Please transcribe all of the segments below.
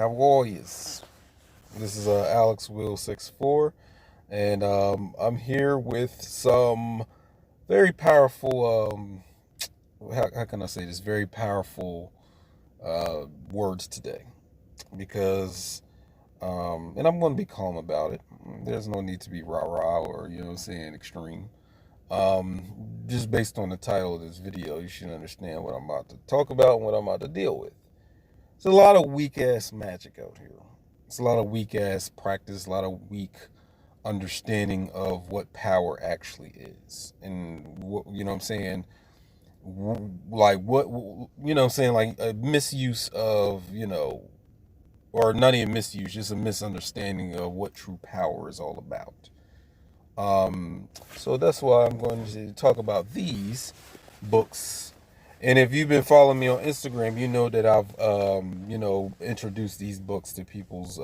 How are you? This is Alex Will 64, and I'm here with some very powerful. How can I say this? Very powerful words today, because and I'm going to be calm about it. There's no need to be rah rah or extreme. Just based on the title of this video, you should understand what I'm about to talk about and what I'm about to deal with. There's a lot of weak ass magic out here. It's a lot of weak ass practice, a lot of weak understanding of what power actually is, and what I'm saying, like what I'm saying, like a misuse of or not even misuse, just a misunderstanding of what true power is all about. So that's why I'm going to talk about these books. And if you've been following me on Instagram, you know that I've, introduced these books to people's,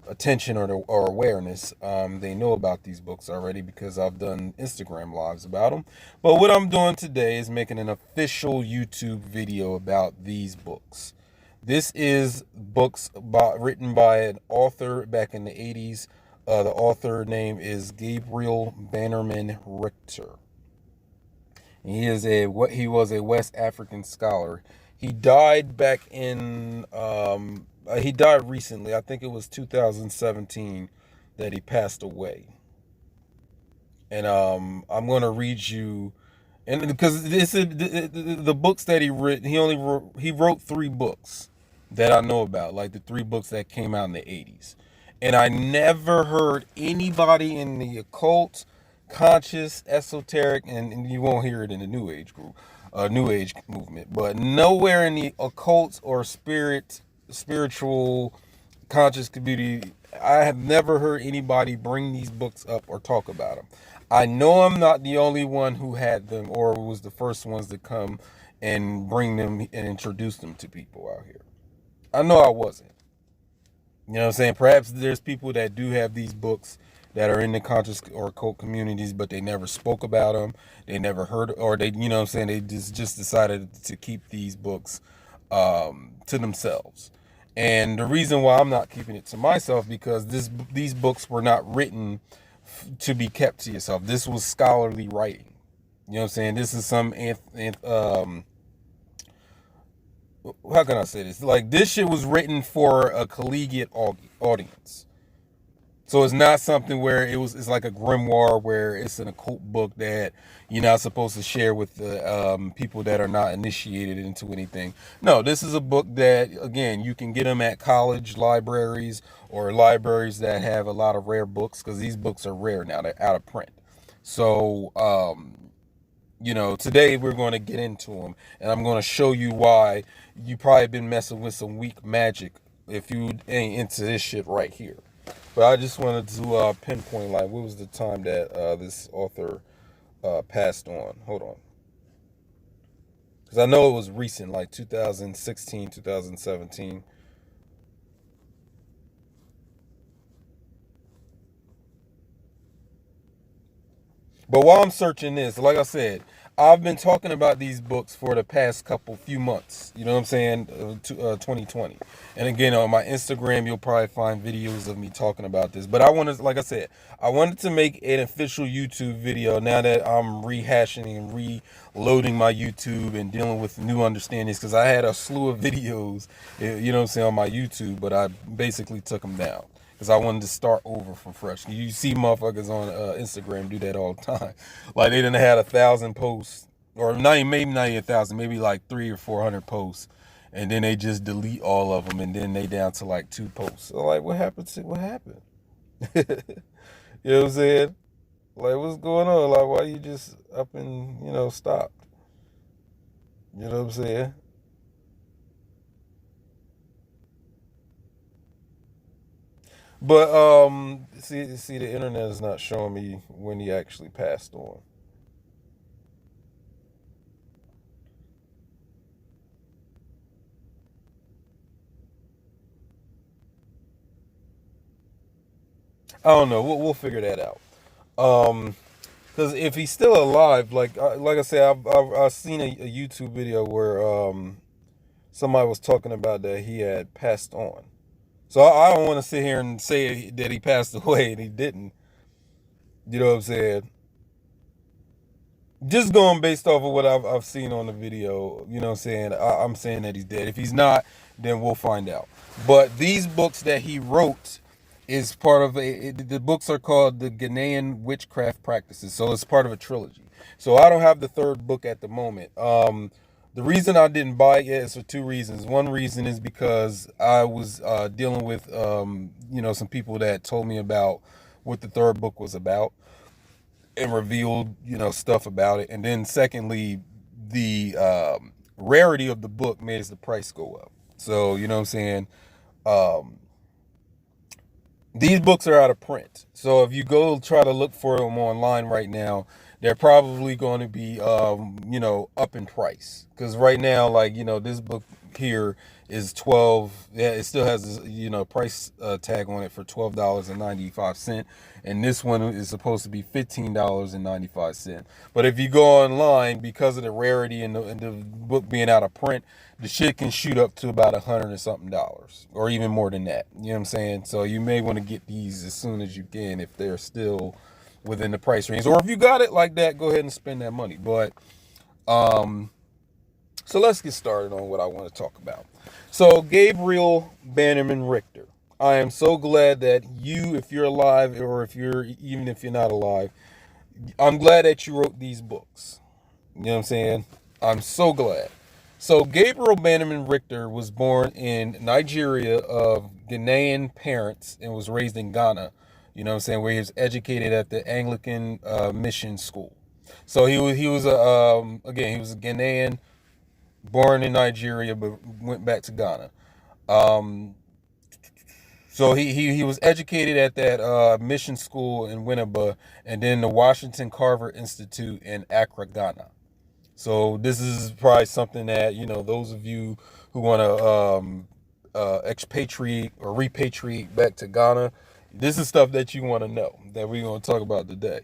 attention or awareness. They know about these books already because I've done Instagram lives about them. But what I'm doing today is making an official YouTube video about these books. This is books written by an author back in the 80s. The author name is Gabriel Bannerman-Richter. He was a West African scholar. He died back in he died recently. I think it was 2017 that he passed away. And I'm going to read you, and because this is the books that he wrote, he wrote 3 books that I know about, like the 3 books that came out in the 80s. And I never heard anybody in the occult, conscious, esoteric, and you won't hear it in the New Age group, New Age movement, but nowhere in the occult or spiritual, conscious community, I have never heard anybody bring these books up or talk about them. I know I'm not the only one who had them or was the first ones to come and bring them and introduce them to people out here. I know I wasn't. You know what I'm saying? Perhaps there's people that do have these books that are in the conscious or occult communities, but they never spoke about them. They never heard, or they, they just decided to keep these books to themselves. And the reason why I'm not keeping it to myself, because these books were not written to be kept to yourself. This was scholarly writing. You know what I'm saying? This is some how can I say this? Like, this shit was written for a collegiate audience. So it's not something where it's like a grimoire where it's an occult book that you're not supposed to share with the people that are not initiated into anything. No, this is a book that, again, you can get them at college libraries or libraries that have a lot of rare books, because these books are rare now. They're out of print. So, today we're going to get into them, and I'm going to show you why you probably been messing with some weak magic if you ain't into this shit right here. But I just wanted to pinpoint, like, what was the time that this author passed on. Hold on. Because I know it was recent, like 2016, 2017. But while I'm searching this, like I said, I've been talking about these books for the past few months. You know what I'm saying? 2020. And again, on my Instagram, you'll probably find videos of me talking about this. But I wanted, like I said, I wanted to make an official YouTube video now that I'm rehashing and reloading my YouTube and dealing with new understandings. Because I had a slew of videos, you know what I'm saying, on my YouTube, but I basically took them down, because I wanted to start over from fresh. You see motherfuckers on Instagram do that all the time. Like, they done had 1,000 posts, or maybe not even 1,000, maybe like 300 or 400 posts, and then they just delete all of them, and then they down to like 2 posts. So, like, what happened? You know what I'm saying? Like, what's going on? Like, why you just up and stopped? You know what I'm saying? But see, the internet is not showing me when he actually passed on. I don't know. We'll figure that out. Because if he's still alive, like I said, I've seen a YouTube video where somebody was talking about that he had passed on. So I don't want to sit here and say that he passed away and he didn't. You know what I'm saying? Just going based off of what I've seen on the video, you know what I'm saying? I'm saying that he's dead. If he's not, then we'll find out. But these books that he wrote is part of the books are called the Ghanaian Witchcraft Practices. So it's part of a trilogy. So I don't have the third book at the moment. The reason I didn't buy it yet is for two reasons. One reason is because I was dealing with, some people that told me about what the third book was about and revealed, stuff about it. And then secondly, the rarity of the book made the price go up. So, you know what I'm saying? These books are out of print. So if you go try to look for them online right now, they're probably going to be, up in price. Because right now, this book here is 12. Yeah, it still has, price tag on it for $12.95. And this one is supposed to be $15.95. But if you go online, because of the rarity and the book being out of print, the shit can shoot up to about $100 and something, or even more than that. You know what I'm saying? So you may want to get these as soon as you can if they're still within the price range. Or if you got it like that, go ahead and spend that money. But so let's get started on what I want to talk about. So Gabriel Bannerman-Richter. I am so glad that you, if you're alive, or if you're not alive, I'm glad that you wrote these books. You know what I'm saying? I'm so glad. So Gabriel Bannerman-Richter was born in Nigeria of Ghanaian parents and was raised in Ghana. You know what I'm saying? Where he was educated at the Anglican mission school. So he was a Ghanaian, born in Nigeria, but went back to Ghana. So he was educated at that mission school in Winneba, and then the Washington Carver Institute in Accra, Ghana. So this is probably something that, those of you who want to expatriate or repatriate back to Ghana, this is stuff that you want to know that we're going to talk about today.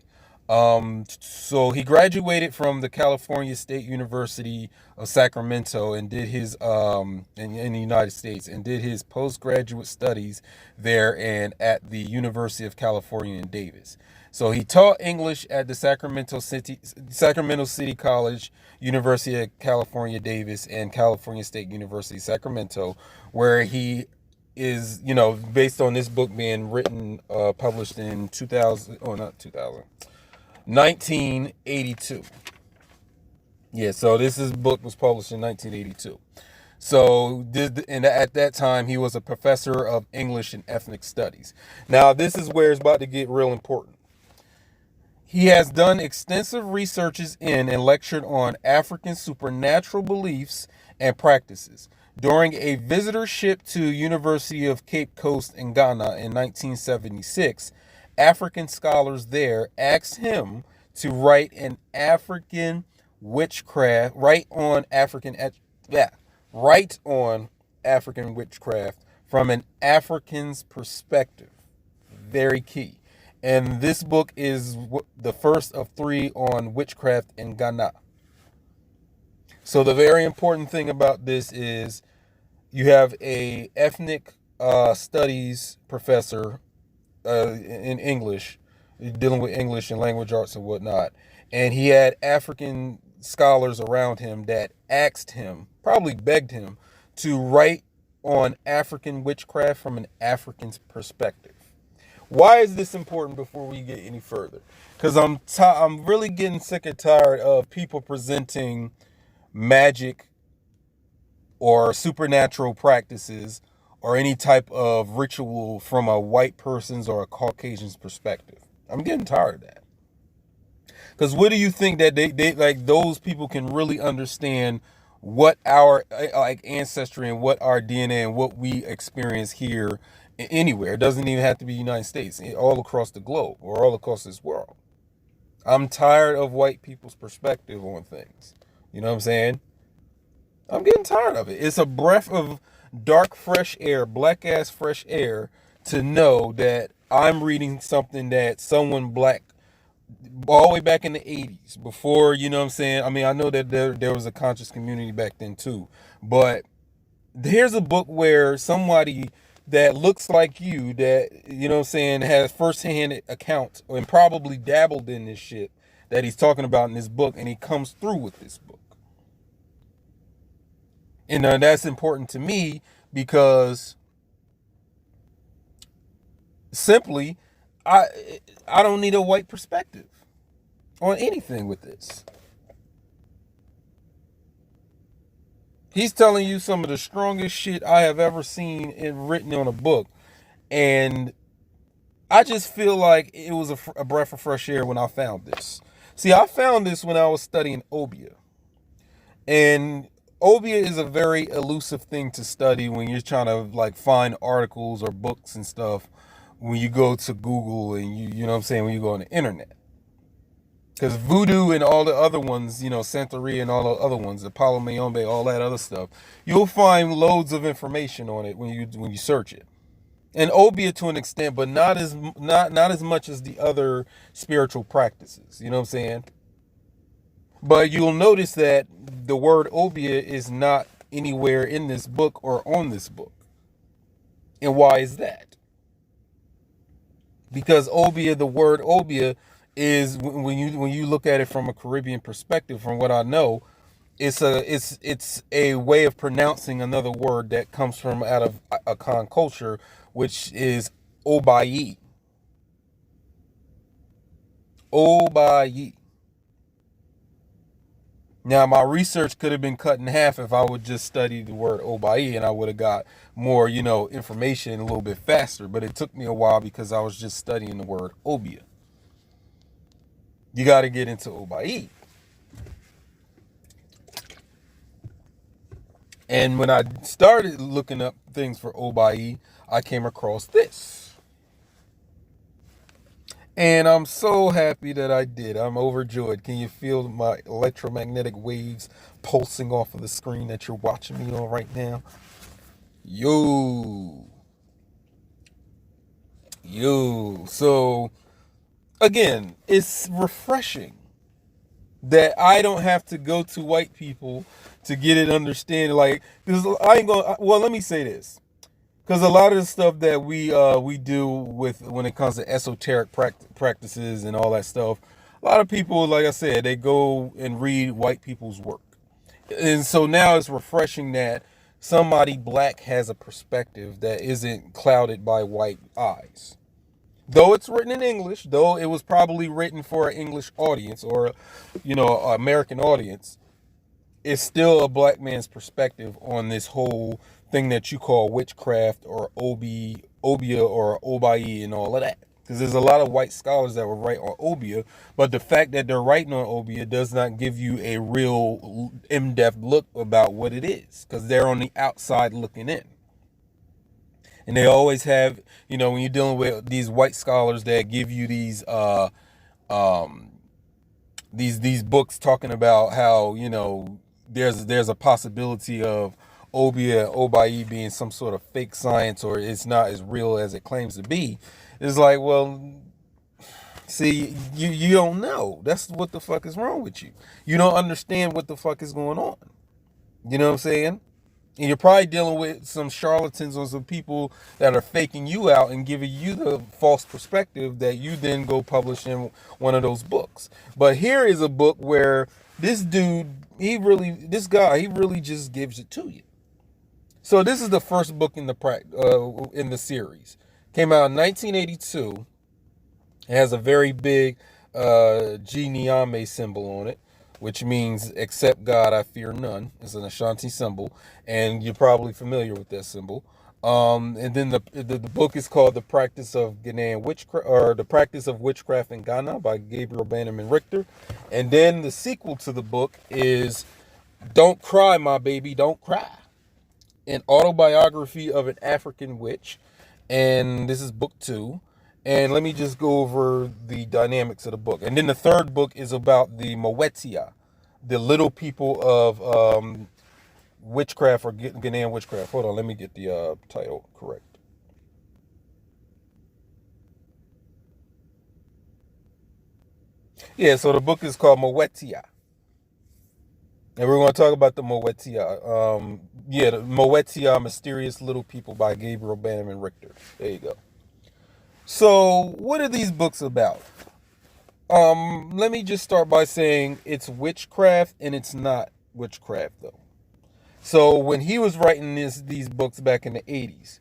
So he graduated from the California State University of Sacramento and did his in the United States, and did his postgraduate studies there and at the University of California in Davis. So he taught English at the Sacramento City College, University of California, Davis, and California State University, Sacramento, where he is, based on this book being written, published in 1982. Yeah, so book was published in 1982. So at that time, he was a professor of English and ethnic studies. Now, this is where it's about to get real important. He has done extensive researches in and lectured on African supernatural beliefs and practices. During a visitorship to University of Cape Coast in Ghana in 1976, African scholars there asked him to write on African witchcraft from an African's perspective. Very key. And this book is the first of 3 on witchcraft in Ghana. So the very important thing about this is you have a ethnic studies professor in English, dealing with English and language arts and whatnot. And he had African scholars around him that asked him, probably begged him, to write on African witchcraft from an African's perspective. Why is this important before we get any further? Because I'm really getting sick and tired of people presenting magic or supernatural practices or any type of ritual from a white person's or a Caucasian's perspective. I'm getting tired of that. Because what do you think that they like those people can really understand what our ancestry and what our DNA and what we experience here anywhere? It doesn't even have to be United States, all across the globe or all across this world. I'm tired of white people's perspective on things. You know what I'm saying? I'm getting tired of it. It's a breath of dark, fresh air, black ass fresh air to know that I'm reading something that someone black all the way back in the 80s before, you know what I'm saying? I mean, I know that there was a conscious community back then too, but here's a book where somebody that looks like you, that, you know what I'm saying, has firsthand accounts and probably dabbled in this shit that he's talking about in this book, and he comes through with this book. And that's important to me because simply, I I don't need a white perspective on anything with this. He's telling you some of the strongest shit I have ever seen in written on a book, and I just feel like it was a breath of fresh air when I found this. See, I found this when I was studying Obeah, and Obeah is a very elusive thing to study when you're trying to like find articles or books and stuff when you go to Google and you know what I'm saying, when you go on the internet. Because Voodoo and all the other ones, you know, Santeria and all the other ones, Apollo Mayombe, all that other stuff, you'll find loads of information on it when you search it. And Obeah to an extent, but not as much as the other spiritual practices. You know what I'm saying? But you'll notice that the word Obeah is not anywhere in this book or on this book. And why is that? Because Obeah, the word Obeah, is when you look at it from a Caribbean perspective, from what I know, it's a way of pronouncing another word that comes from out of Akan culture, which is Obayi. Obayi. Now, my research could have been cut in half if I would just study the word Obayi, and I would have got more, you know, information a little bit faster. But it took me a while because I was just studying the word Obeah. You got to get into Obayi. And when I started looking up things for Obayi, I came across this. And I'm so happy that I did. I'm overjoyed. Can you feel my electromagnetic waves pulsing off of the screen that you're watching me on right now? Yo. Yo. So, again, it's refreshing that I don't have to go to white people to get it understanding. Like, because I ain't gonna. Well, let me say this, because a lot of the stuff that we do with when it comes to esoteric practices and all that stuff, a lot of people, like I said, they go and read white people's work, and so now it's refreshing that somebody black has a perspective that isn't clouded by white eyes. Though it's written in English, though it was probably written for an English audience or, you know, American audience, it's still a black man's perspective on this whole thing that you call witchcraft or Obeah or Obayi and all of that. Because there's a lot of white scholars that will write on Obeah, but the fact that they're writing on Obeah does not give you a real in-depth look about what it is, because they're on the outside looking in. And they always have, you know, when you're dealing with these white scholars that give you um, these books talking about how, you know, there's a possibility of Obayi being some sort of fake science, or it's not as real as it claims to be. It's like, well, see, you don't know. That's what the fuck is wrong with you. You don't understand what the fuck is going on. You know what I'm saying? And you're probably dealing with some charlatans or some people that are faking you out and giving you the false perspective that you then go publish in one of those books. But here is a book where this dude, this guy, he really just gives it to you. So this is the first book in the series. Came out in 1982. It has a very big G symbol on it, which means except God I fear none. It's an Ashanti symbol, and you're probably familiar with that symbol. And then the book is called The Practice of Ghanaian Witchcraft, or The Practice of Witchcraft in Ghana by Gabriel Bannerman-Richter. And then the sequel to the book is Don't Cry, My Baby, Don't Cry, an autobiography of an African witch. And this is book 2. And let me just go over the dynamics of the book. And then the third book is about the Mowetia, the little people of witchcraft or Ghanaian witchcraft. Hold on, let me get the title correct. Yeah, so the book is called Mowetia. And we're going to talk about the Moetia. The Moetia, Mysterious Little People by Gabriel Bannerman-Richter. There you go. So, what are these books about? Let me just start by saying it's witchcraft and it's not witchcraft, though. So, when he was writing these books back in the 80s,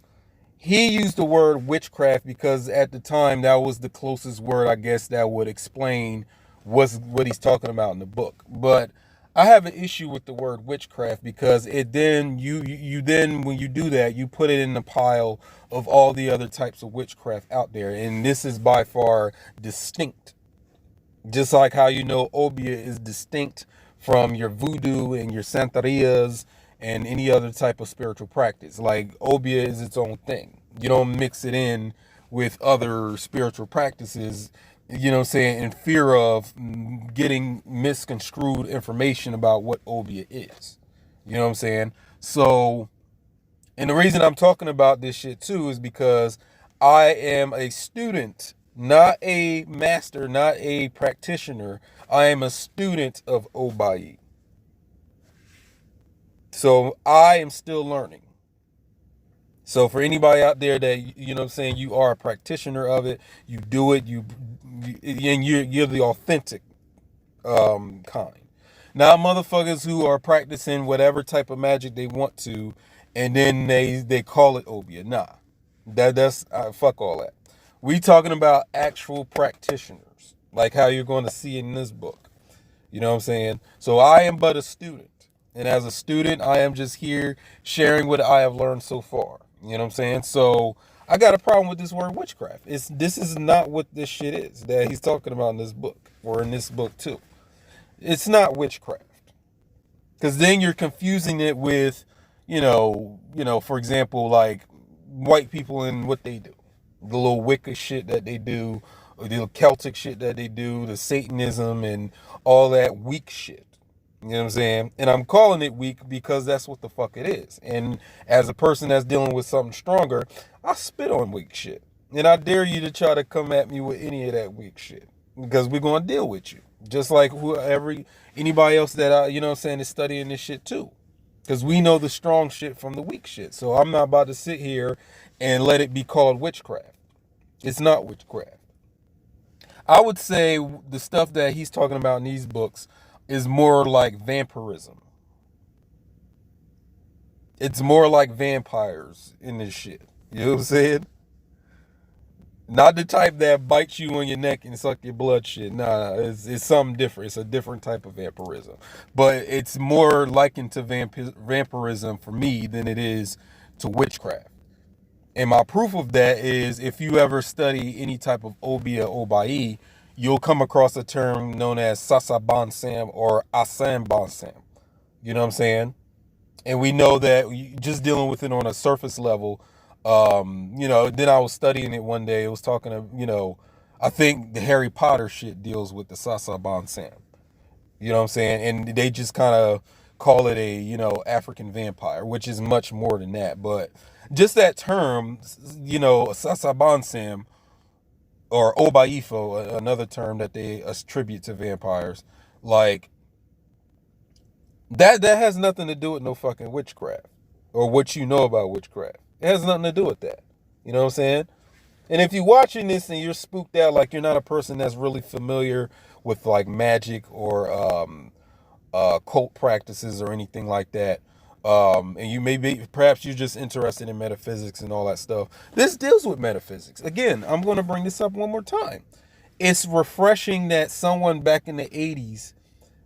he used the word witchcraft because at the time that was the closest word, I guess, that would explain what he's talking about in the book. But I have an issue with the word witchcraft because it then you then when you do that, you put it in the pile of all the other types of witchcraft out there, and this is by far distinct. Just like how Obeah is distinct from your voodoo and your santerias and any other type of spiritual practice. Like Obeah is its own thing. You don't mix it in with other spiritual practices, in fear of getting misconstrued information about what Obeah is. You know what I'm saying? So, and the reason I'm talking about this shit too is because I am a student, not a master, not a practitioner. I am a student of Obayi. So I am still learning. So for anybody out there that, you are a practitioner of it, you do it, and you're the authentic kind. Now, motherfuckers who are practicing whatever type of magic they want to, and then they call it Obeah. Nah, that's fuck all that. We talking about actual practitioners, like how you're going to see in this book. You know what I'm saying? So I am but a student, and as a student, I am just here sharing what I have learned so far. You know what I'm saying? So I got a problem with this word witchcraft. This is not what this shit is that he's talking about in this book or in this book too. It's not witchcraft. Because then you're confusing it with, for example, like white people and what they do. The little Wicca shit that they do, or the Celtic shit that they do, the Satanism and all that weak shit. You know what I'm saying? And I'm calling it weak because that's what the fuck it is. And as a person that's dealing with something stronger, I spit on weak shit. And I dare you to try to come at me with any of that weak shit. Because we're going to deal with you. Just like anybody else that is studying this shit too. Because we know the strong shit from the weak shit. So I'm not about to sit here and let it be called witchcraft. It's not witchcraft. I would say the stuff that he's talking about in these books is more like vampirism. It's more like vampires in this shit. You know what I'm saying? Not the type that bites you on your neck and suck your blood shit. Nah, it's something different. It's a different type of vampirism. But it's more likened to vampirism for me than it is to witchcraft. And my proof of that is if you ever study any type of Obeah Obayi, you'll come across a term known as Sasabansam or Asambansam. You know what I'm saying? And we know that just dealing with it on a surface level, then I was studying it one day. It was talking to, I think the Harry Potter shit deals with the Sasabansam. You know what I'm saying? And they just kind of call it a, African vampire, which is much more than that. But just that term, Sasabansam or Obaifo, another term that they attribute to vampires, like that has nothing to do with no fucking witchcraft or what you know about witchcraft. It has nothing to do with that. You know what I'm saying? And if you're watching this and you're spooked out, like you're not a person that's really familiar with like magic or cult practices or anything like that, and you perhaps you're just interested in metaphysics and all that stuff. This deals with metaphysics. Again, I'm going to bring this up one more time. It's refreshing that someone back in the 80s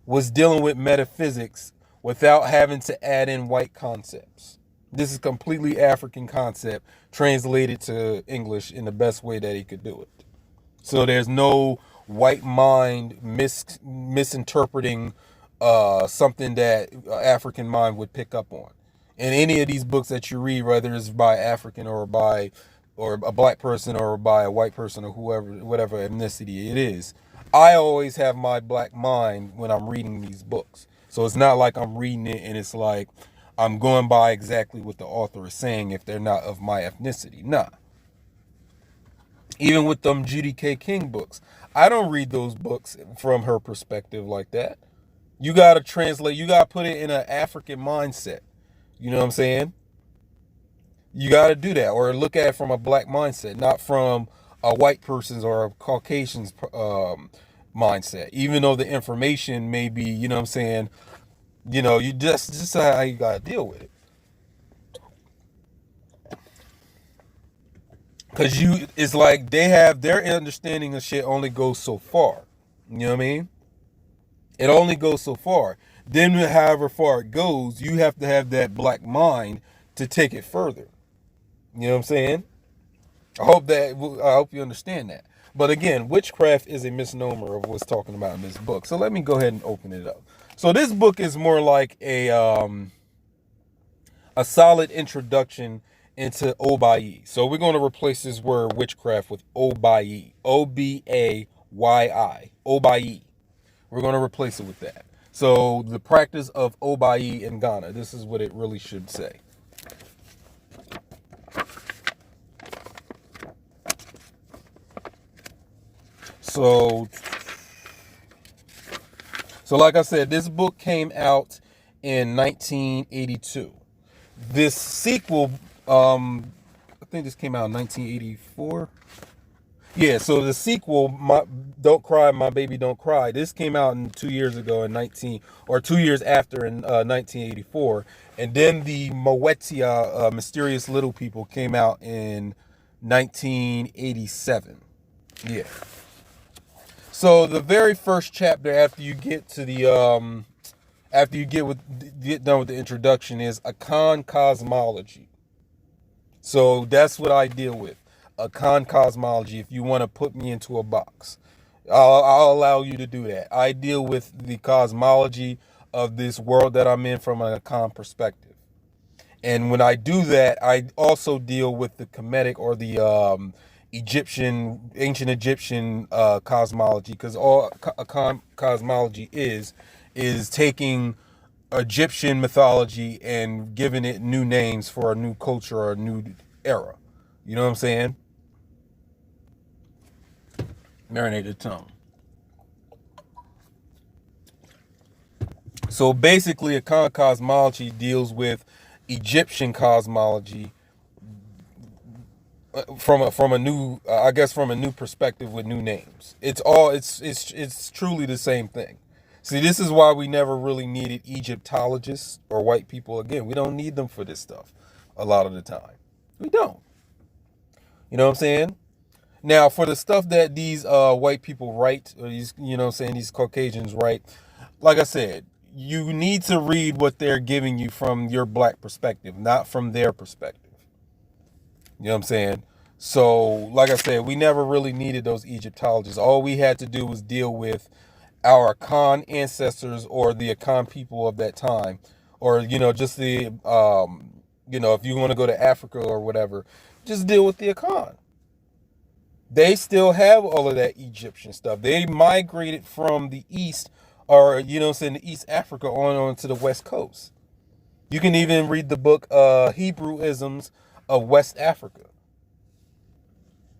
was dealing with metaphysics without having to add in white concepts. This is completely African concept translated to English in the best way that he could do it. So there's no white mind misinterpreting something that African mind would pick up on. In any of these books that you read, whether it's by African or a black person or by a white person or whatever ethnicity it is, I always have my black mind when I'm reading these books. So it's not like I'm reading it and it's like I'm going by exactly what the author is saying if they're not of my ethnicity. Nah. Even with them Judy K. King books, I don't read those books from her perspective like that. You got to translate. You got to put it in an African mindset. You know what I'm saying? You got to do that, or look at it from a black mindset, not from a white person's or a Caucasian's mindset. Even though the information may be, you know what I'm saying, you just how you got to deal with it. Because it's like they have their understanding of shit only goes so far. You know what I mean? It only goes so far. Then, however far it goes, you have to have that black mind to take it further. You know what I'm saying? I hope you understand that. But again, witchcraft is a misnomer of what's talking about in this book. So let me go ahead and open it up. So this book is more like a solid introduction into Obayi. So we're going to replace this word witchcraft with Obayi. Obayi. Obayi. We're going to replace it with that. So the practice of Obayi in Ghana. This is what it really should say. So like I said, this book came out in 1982. This sequel, I think this came out in 1984. Yeah, so the sequel, Don't Cry, My Baby Don't Cry, this came out 2 years ago in 2 years after in 1984. And then the Moetia, Mysterious Little People, came out in 1987. Yeah. So the very first chapter after you get to the after you get done with the introduction is Akan cosmology. So that's what I deal with. Akan cosmology. If you want to put me into a box, I'll allow you to do that. I deal with the cosmology of this world that I'm in from an Akan perspective. And when I do that, I also deal with the Kemetic or the ancient Egyptian cosmology, because all cosmology is taking Egyptian mythology and giving it new names for a new culture or a new era. You know what I'm saying? Marinate the tongue. So basically, Akan cosmology deals with Egyptian cosmology from a new, I guess, from a new perspective with new names. It's truly the same thing. See, this is why we never really needed Egyptologists or white people. Again, we don't need them for this stuff a lot of the time. We don't. You know what I'm saying? Now, for the stuff that these white people write, or these, you know what I'm saying, these Caucasians write, like I said, you need to read what they're giving you from your black perspective, not from their perspective. You know what I'm saying? So, like I said, we never really needed those Egyptologists. All we had to do was deal with our Akan ancestors or the Akan people of that time. Or, just the, if you want to go to Africa or whatever, just deal with the Akan. They still have all of that Egyptian stuff. They migrated from the East, or, the East Africa on to the West Coast. You can even read the book Hebrewisms of West Africa.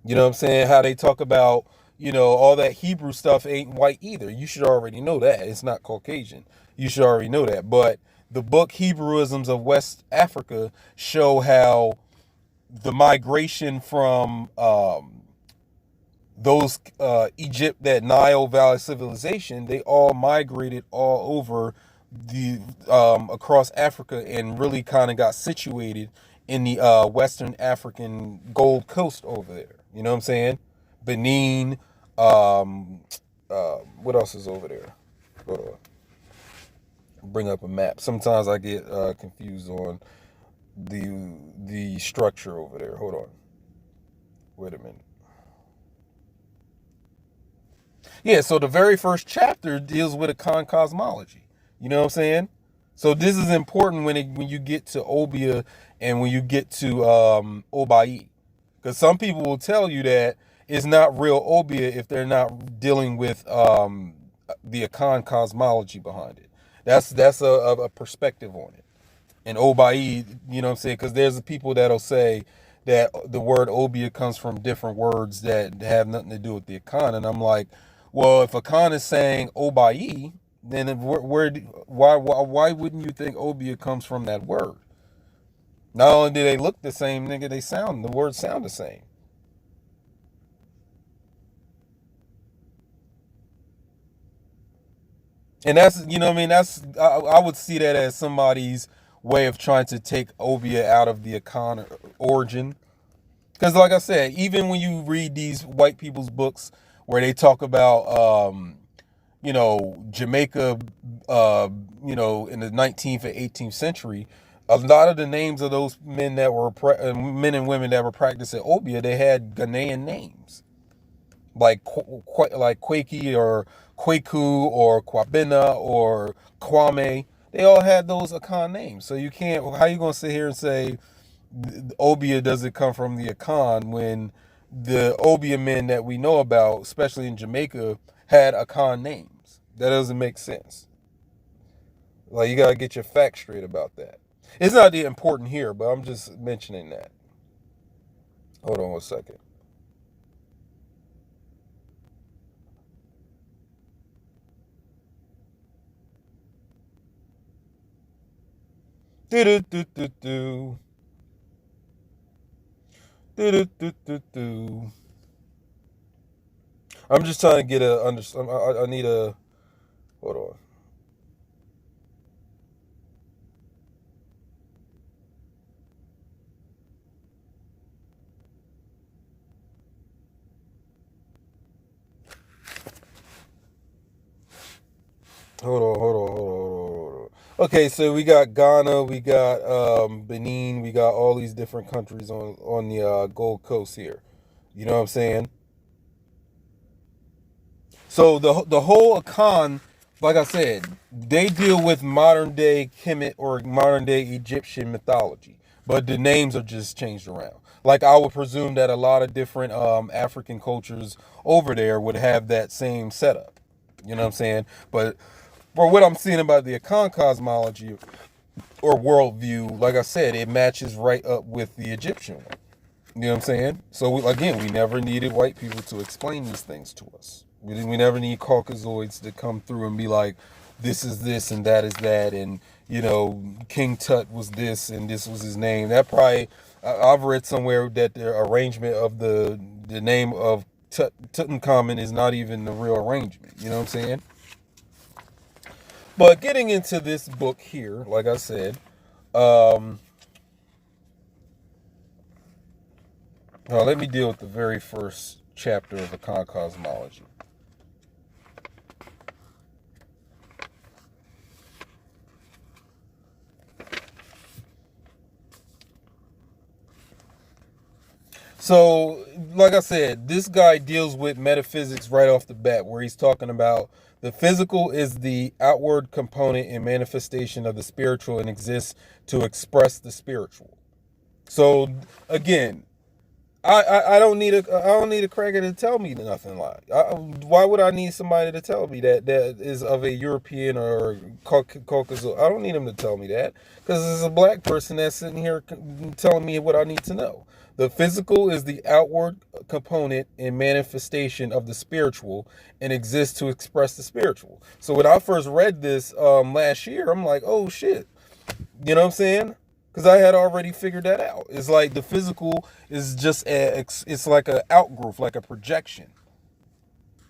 You know what I'm saying? How they talk about, all that Hebrew stuff ain't white either. You should already know that. It's not Caucasian. You should already know that. But the book Hebrewisms of West Africa show how the migration from those that Nile Valley civilization, they all migrated all over the across Africa and really kind of got situated in the Western African Gold Coast over there. You know what I'm saying? Benin. What else is over there? Hold on. Bring up a map. Sometimes I get confused on the structure over there. Hold on. Wait a minute. Yeah, so the very first chapter deals with Akan cosmology. You know what I'm saying? So this is important when you get to Obeah and when you get to Obayi. Because some people will tell you that it's not real Obeah if they're not dealing with the Akan cosmology behind it. That's a perspective on it. And Obayi, you know what I'm saying? Because there's people that'll say that the word Obeah comes from different words that have nothing to do with the Akan. And I'm like, well, if Akan is saying Obayi, Then why wouldn't you think Obeah comes from that word? Not only do they look the same, nigga, the words sound the same. And that's, you know what I mean? I would see that as somebody's way of trying to take Obeah out of the Akan origin. Because like I said, even when you read these white people's books where they talk about, Jamaica, in the 19th and 18th century, a lot of the names of those men men and women that were practicing Obeah, they had Ghanaian names. Like Kweki or Kweku or Kwabena or Kwame. They all had those Akan names. So you can't, how you going to sit here and say Obeah doesn't come from the Akan when the Obeah men that we know about, especially in Jamaica, had Akan names? That doesn't make sense. Like, you got to get your facts straight about that. It's not the important here, but I'm just mentioning that. Hold on one second. Do do do do do. Do do do do do. I'm just trying to get a understand. I need a. Hold on. Hold on. Okay, so we got Ghana, we got Benin, we got all these different countries on the Gold Coast here. You know what I'm saying? So the whole Akan, like I said, they deal with modern day Kemet or modern day Egyptian mythology, but the names are just changed around. Like, I would presume that a lot of different African cultures over there would have that same setup. You know what I'm saying? But for what I'm seeing about the Akan cosmology or worldview, like I said, it matches right up with the Egyptian one. You know what I'm saying? So we never needed white people to explain these things to us. We never need Caucasoids to come through and be like, this is this and that is that, and King Tut was this and this was his name. That probably I've read somewhere that the arrangement of the name of Tutankhamun is not even the real arrangement. You know what I'm saying? But getting into this book here, like I said, let me deal with the very first chapter of Akan cosmology. So, like I said, this guy deals with metaphysics right off the bat, where he's talking about the physical is the outward component and manifestation of the spiritual and exists to express the spiritual. So, again, I don't need a cracker to tell me nothing. Like, why would I need somebody to tell me that is of a European or Caucasus? I don't need him to tell me that, because it's a black person that's sitting here telling me what I need to know. The physical is the outward component and manifestation of the spiritual and exists to express the spiritual. So when I first read this last year, I'm like, oh shit. You know what I'm saying? Because I had already figured that out. It's like the physical is just it's like an outgrowth, like a projection.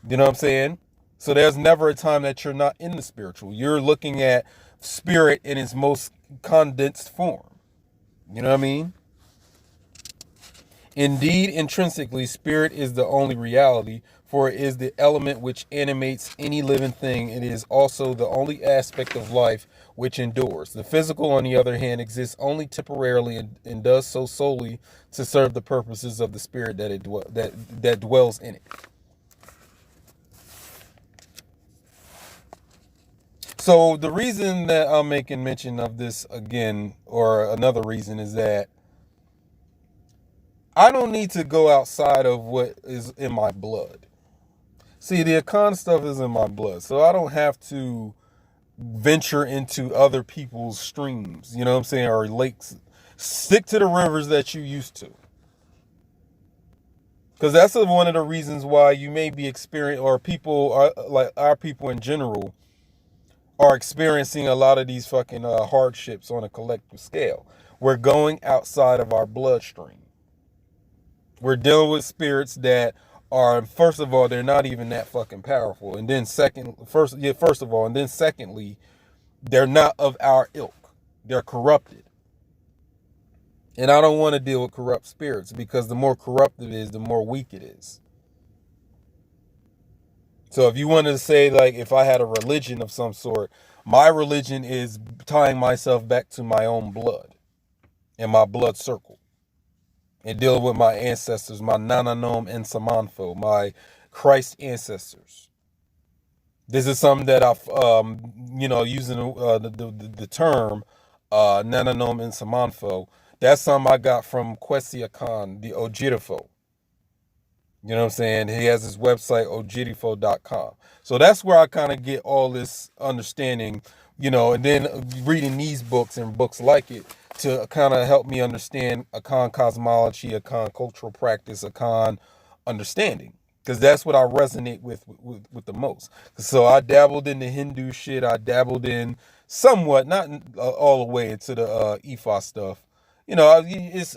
You know what I'm saying? So there's never a time that you're not in the spiritual. You're looking at spirit in its most condensed form. You know what I mean? Indeed, intrinsically, spirit is the only reality, for it is the element which animates any living thing. It is also the only aspect of life which endures. The physical, on the other hand, exists only temporarily and does so solely to serve the purposes of the spirit that dwells in it. So the reason that I'm making mention of this again, or another reason, is that I don't need to go outside of what is in my blood. See, the Akan stuff is in my blood, so I don't have to venture into other people's streams, you know what I'm saying, or lakes. Stick to the rivers that you used to. Because that's one of the reasons why you may be experiencing, or people, like our people in general, are experiencing a lot of these fucking hardships on a collective scale. We're going outside of our bloodstream. We're dealing with spirits that are, first of all, they're not even that fucking powerful. And then first of all, and then secondly, they're not of our ilk. They're corrupted. And I don't want to deal with corrupt spirits, because the more corrupt it is, the more weak it is. So if you wanted to say, like, if I had a religion of some sort, my religion is tying myself back to my own blood and my blood circle, and dealing with my ancestors, my Nananom and Samanfo, my Christ ancestors. This is something that I've, using the term Nananom and Samanfo. That's something I got from Kwesi Akan, the Ojidifo. You know what I'm saying? He has his website, ojidifo.com. So that's where I kind of get all this understanding, and then reading these books and books like it to kind of help me understand Akan cosmology, Akan cultural practice, Akan understanding. Because that's what I resonate with the most. So I dabbled in the Hindu shit. I dabbled in somewhat, not all the way into the Ifa stuff.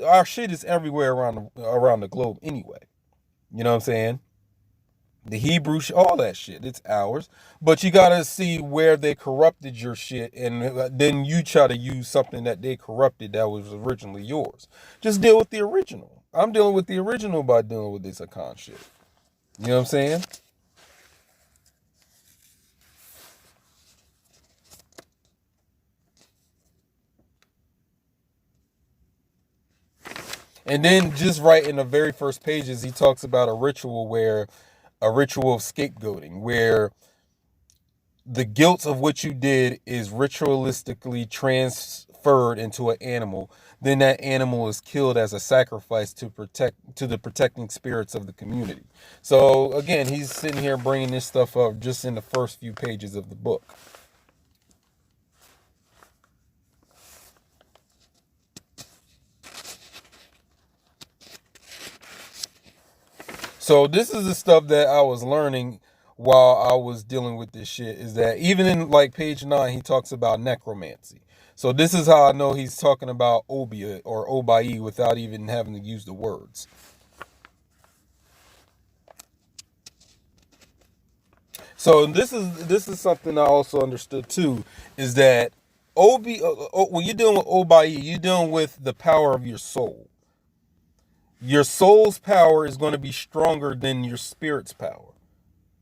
Our shit is everywhere around the globe anyway. You know what I'm saying? The Hebrew, all that shit, it's ours. But you gotta see where they corrupted your shit, and then you try to use something that they corrupted that was originally yours. Just deal with the original. I'm dealing with the original by dealing with this Akan shit. You know what I'm saying? And then just right in the very first pages, he talks about a ritual of scapegoating, where the guilt of what you did is ritualistically transferred into an animal. Then that animal is killed as a sacrifice to the protecting spirits of the community. So again, he's sitting here bringing this stuff up just in the first few pages of the book. So this is the stuff that I was learning while I was dealing with this shit, is that even in like page 9, he talks about necromancy. So this is how I know he's talking about Obeah or Obayi without even having to use the words. So this is something I also understood too, is that when you're dealing with Obayi, you're dealing with the power of your soul. Your soul's power is going to be stronger than your spirit's power.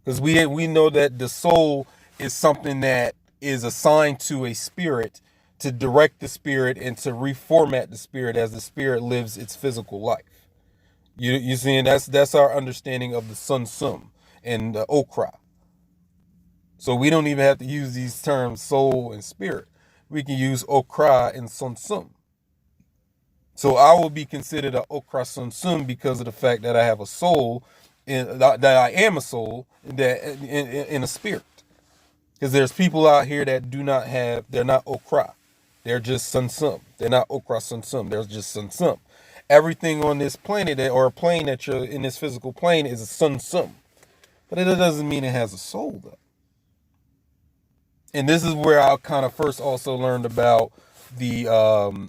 Because we know that the soul is something that is assigned to a spirit to direct the spirit and to reformat the spirit as the spirit lives its physical life. You see, and that's our understanding of the Sun Sum and the Okra. So we don't even have to use these terms soul and spirit. We can use Okra and Sun Sum. So I will be considered a Okra Sun Sum because of the fact that I have a soul, that I am a soul, that in a spirit. Because there's people out here that they're not Okra. They're just Sun Sum. They're not Okra Sun Sum. They're just Sun Sum. Everything on this planet, or a plane that you're in, this physical plane, is a Sun Sum. But it doesn't mean it has a soul, though. And this is where I kind of first also learned about the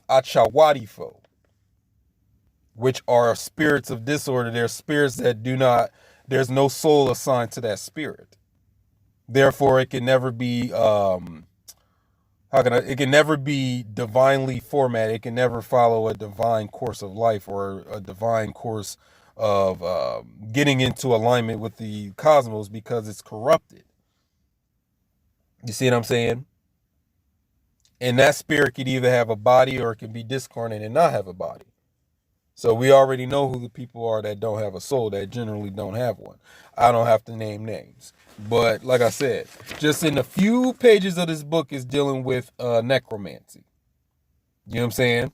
Achawadifo, which are spirits of disorder. They're spirits that there's no soul assigned to that spirit. Therefore, it can never be, it can never be divinely formatted. It can never follow a divine course of life or a divine course of getting into alignment with the cosmos, because it's corrupted. You see what I'm saying? And that spirit could either have a body or it can be discarnate and not have a body. So we already know who the people are that don't have a soul, that generally don't have one. I don't have to name names. But like I said, just in a few pages of this book is dealing with necromancy. You know what I'm saying?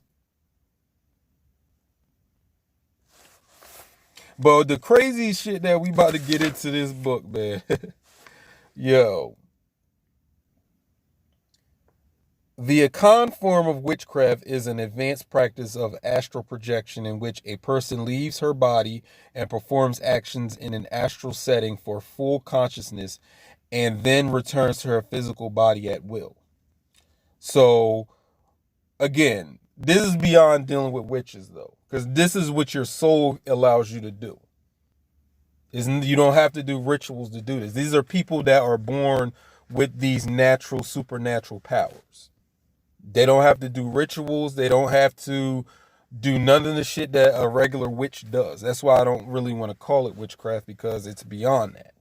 But the crazy shit that we about to get into this book, man. Yo. The Akan form of witchcraft is an advanced practice of astral projection in which a person leaves her body and performs actions in an astral setting for full consciousness and then returns to her physical body at will. So, again, this is beyond dealing with witches, though, because this is what your soul allows you to do. You don't have to do rituals to do this. These are people that are born with these natural, supernatural powers. They don't have to do rituals. They don't have to do none of the shit that a regular witch does. That's why I don't really want to call it witchcraft, because it's beyond that.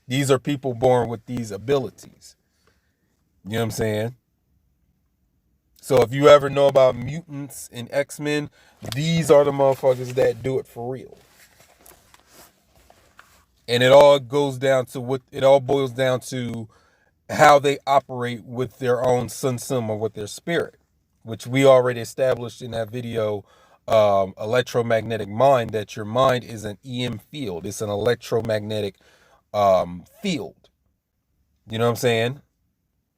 These are people born with these abilities. You know what I'm saying? So if you ever know about mutants and X-Men, these are the motherfuckers that do it for real. And it all boils down to how they operate with their own sun or with their spirit, which we already established in that video, electromagnetic mind, that your mind is an EM field. It's an electromagnetic field. You know what I'm saying?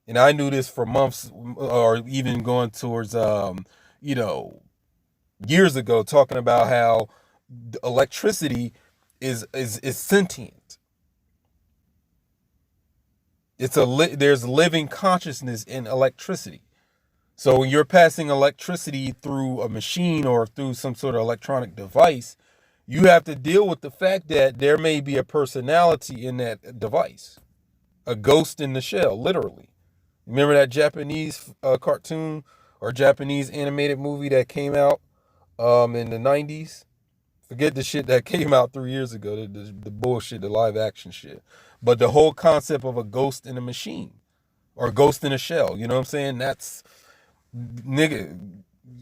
And I knew this for months, or even going towards, years ago, talking about how electricity is sentient. There's living consciousness in electricity. So when you're passing electricity through a machine or through some sort of electronic device, you have to deal with the fact that there may be a personality in that device, a ghost in the shell, literally. Remember that Japanese cartoon or Japanese animated movie that came out in the 90s? Forget the shit that came out 3 years ago, the bullshit, the live action shit. But the whole concept of a ghost in a machine or a ghost in a shell, you know what I'm saying? That's, nigga,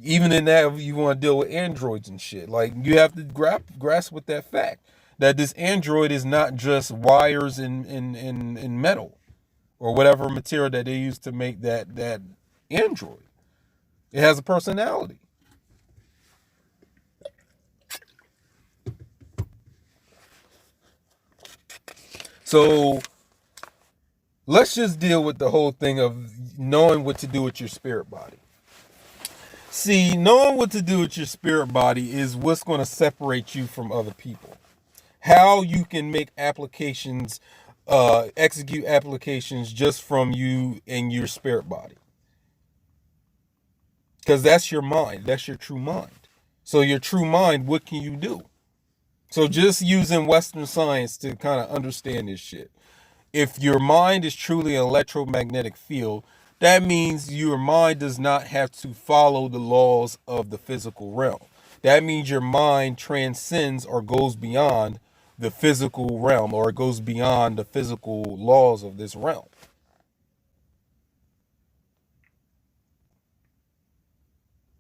even in that, you want to deal with androids and shit. Like, you have to grasp with that fact that this android is not just wires in metal or whatever material that they use to make that android. It has a personality. So let's just deal with the whole thing of knowing what to do with your spirit body. See, knowing what to do with your spirit body is what's going to separate you from other people. How you can make applications, execute applications just from you and your spirit body. Because that's your mind. That's your true mind. So your true mind, what can you do? So just using Western science to kind of understand this shit. If your mind is truly an electromagnetic field, that means your mind does not have to follow the laws of the physical realm. That means your mind transcends or goes beyond the physical realm, or it goes beyond the physical laws of this realm.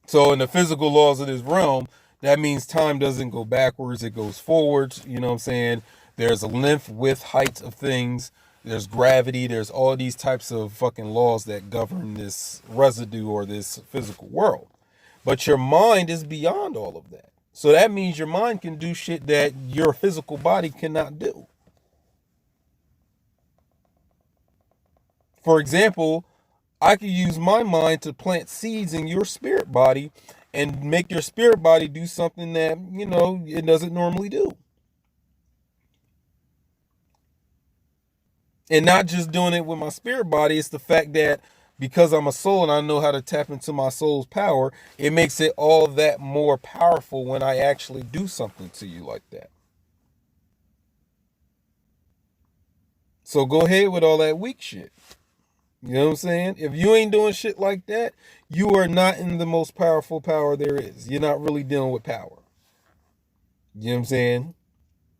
So in the physical laws of this realm, that means time doesn't go backwards, it goes forwards. You know what I'm saying? There's a length, width, height of things. There's gravity. There's all these types of fucking laws that govern this residue or this physical world. But your mind is beyond all of that. So that means your mind can do shit that your physical body cannot do. For example, I could use my mind to plant seeds in your spirit body and make your spirit body do something that, it doesn't normally do. And not just doing it with my spirit body, it's the fact that because I'm a soul and I know how to tap into my soul's power, it makes it all that more powerful when I actually do something to you like that. So go ahead with all that weak shit. You know what I'm saying? If you ain't doing shit like that, you are not in the most powerful power there is. You're not really dealing with power. You know what I'm saying?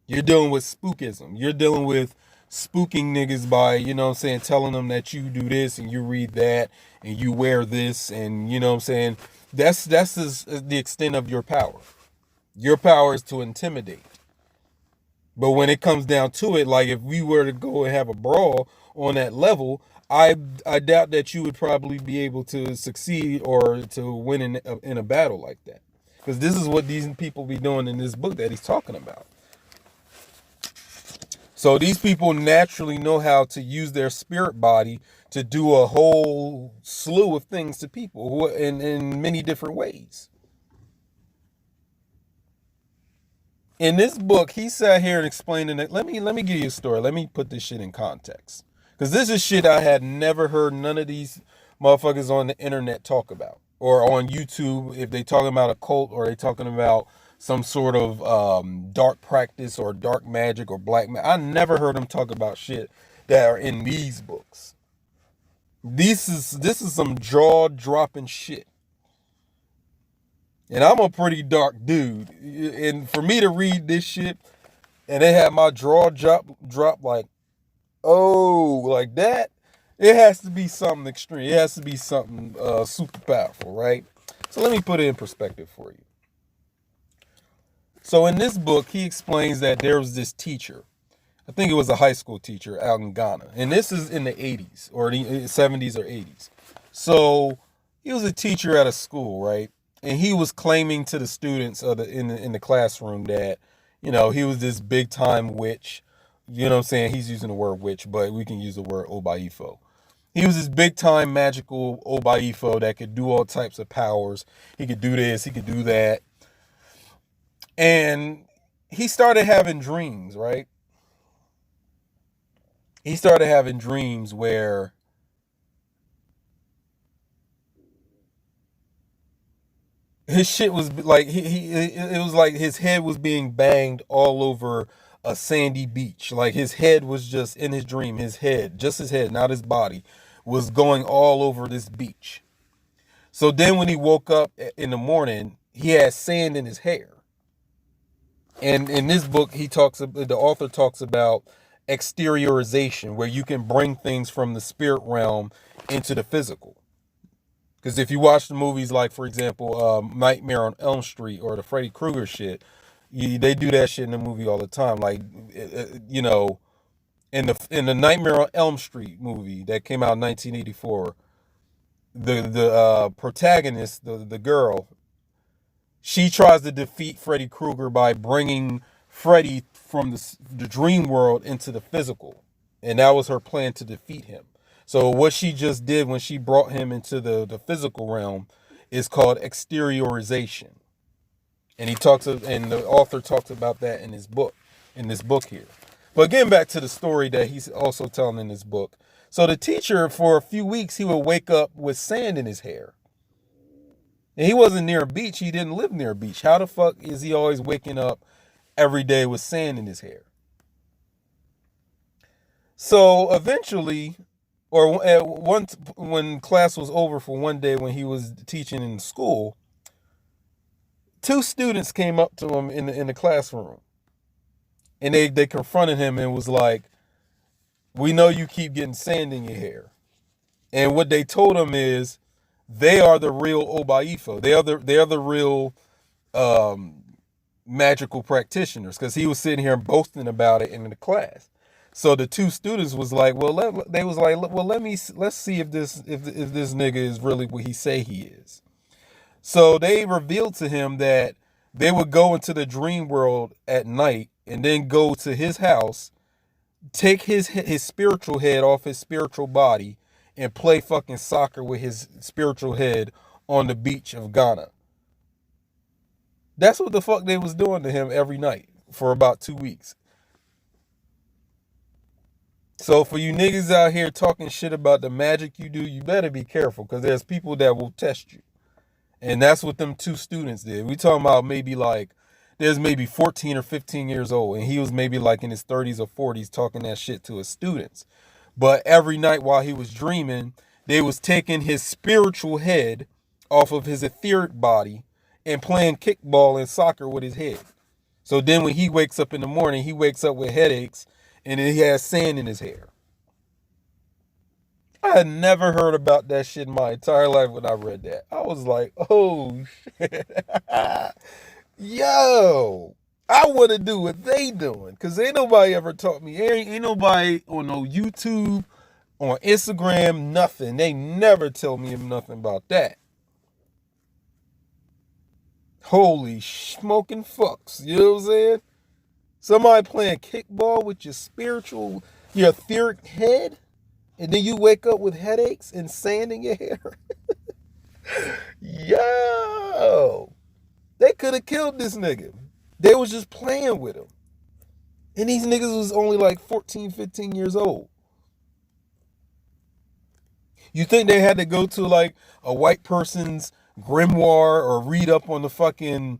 You're dealing with spookism. You're dealing with spooking niggas by, telling them that you do this and you read that and you wear this, and you know what I'm saying? That's the extent of your power. Your power is to intimidate. But when it comes down to it, like if we were to go and have a brawl on that level, I doubt that you would probably be able to succeed or to win in a battle like that. Because this is what these people be doing in this book that he's talking about. So these people naturally know how to use their spirit body to do a whole slew of things to people in many different ways. In this book, he sat here and explained it. Let me give you a story. Let me put this shit in context. Because this is shit I had never heard none of these motherfuckers on the internet talk about. Or on YouTube, if they talking about a cult or they talking about some sort of dark practice or dark magic or black magic. I never heard them talk about shit that are in these books. This is some jaw-dropping shit. And I'm a pretty dark dude. And for me to read this shit and they have my jaw drop like, oh, like that, it has to be something extreme. It has to be something super powerful, right? So let me put it in perspective for you. So in this book, he explains that there was this teacher. I think it was a high school teacher out in Ghana. And this is in the 80s or the 70s or 80s. So he was a teacher at a school, right? And he was claiming to the students in the classroom that, you know, he was this big time witch. You know what I'm saying? He's using the word witch, but we can use the word Obayi. He was this big time magical Obayi that could do all types of powers. He could do this, he could do that. And he started having dreams, right? He started having dreams where his shit was like it was like his head was being banged all over a sandy beach. Like his head was just in his dream, his head, just his head, not his body, was going all over this beach. So then when he woke up in the morning, he had sand in his hair. And in this book, the author talks about exteriorization, where you can bring things from the spirit realm into the physical. Because if you watch the movies like, for example, Nightmare on Elm Street or the Freddy Krueger shit, they do that shit in the movie all the time. Like, you know, in the Nightmare on Elm Street movie that came out in 1984, the protagonist, the girl, she tries to defeat Freddy Krueger by bringing Freddy from the dream world into the physical. And that was her plan to defeat him. So what she just did when she brought him into the physical realm is called exteriorization. And the author talks about that in this book here. But getting back to the story that he's also telling in this book. So the teacher, for a few weeks, he would wake up with sand in his hair. And he wasn't near a beach. He didn't live near a beach. How the fuck is he always waking up every day with sand in his hair? So eventually, or when class was over for one day when he was teaching in school, two students came up to him in the classroom. And they confronted him and was like, "We know you keep getting sand in your hair." And what they told him is, they are the real Obayi. They are the real magical practitioners, because he was sitting here boasting about it in the class. So the two students was like, let's see if this nigga is really what he say he is. So they revealed to him that they would go into the dream world at night and then go to his house, take his spiritual head off his spiritual body, and play fucking soccer with his spiritual head on the beach of Ghana. That's what the fuck they was doing to him every night for about 2 weeks. So for you niggas out here talking shit about the magic you do, you better be careful, because there's people that will test you. And that's what them two students did. We talking about there's maybe 14 or 15 years old, and he was maybe like in his 30s or 40s talking that shit to his students. But every night while he was dreaming, they was taking his spiritual head off of his etheric body and playing kickball and soccer with his head. So then when he wakes up in the morning, he wakes up with headaches and he has sand in his hair. I had never heard about that shit in my entire life when I read that. I was like, oh shit. Yo, I want to do what they doing, because ain't nobody ever taught me. Ain't nobody on no YouTube, on Instagram, nothing. They never tell me nothing about that. Holy smoking fucks. You know what I'm saying? Somebody playing kickball with your etheric head, and then you wake up with headaches and sand in your hair. Yo, they could have killed this nigga. They was just playing with him. And these niggas was only like 14, 15 years old. You think they had to go to like a white person's grimoire or read up on the fucking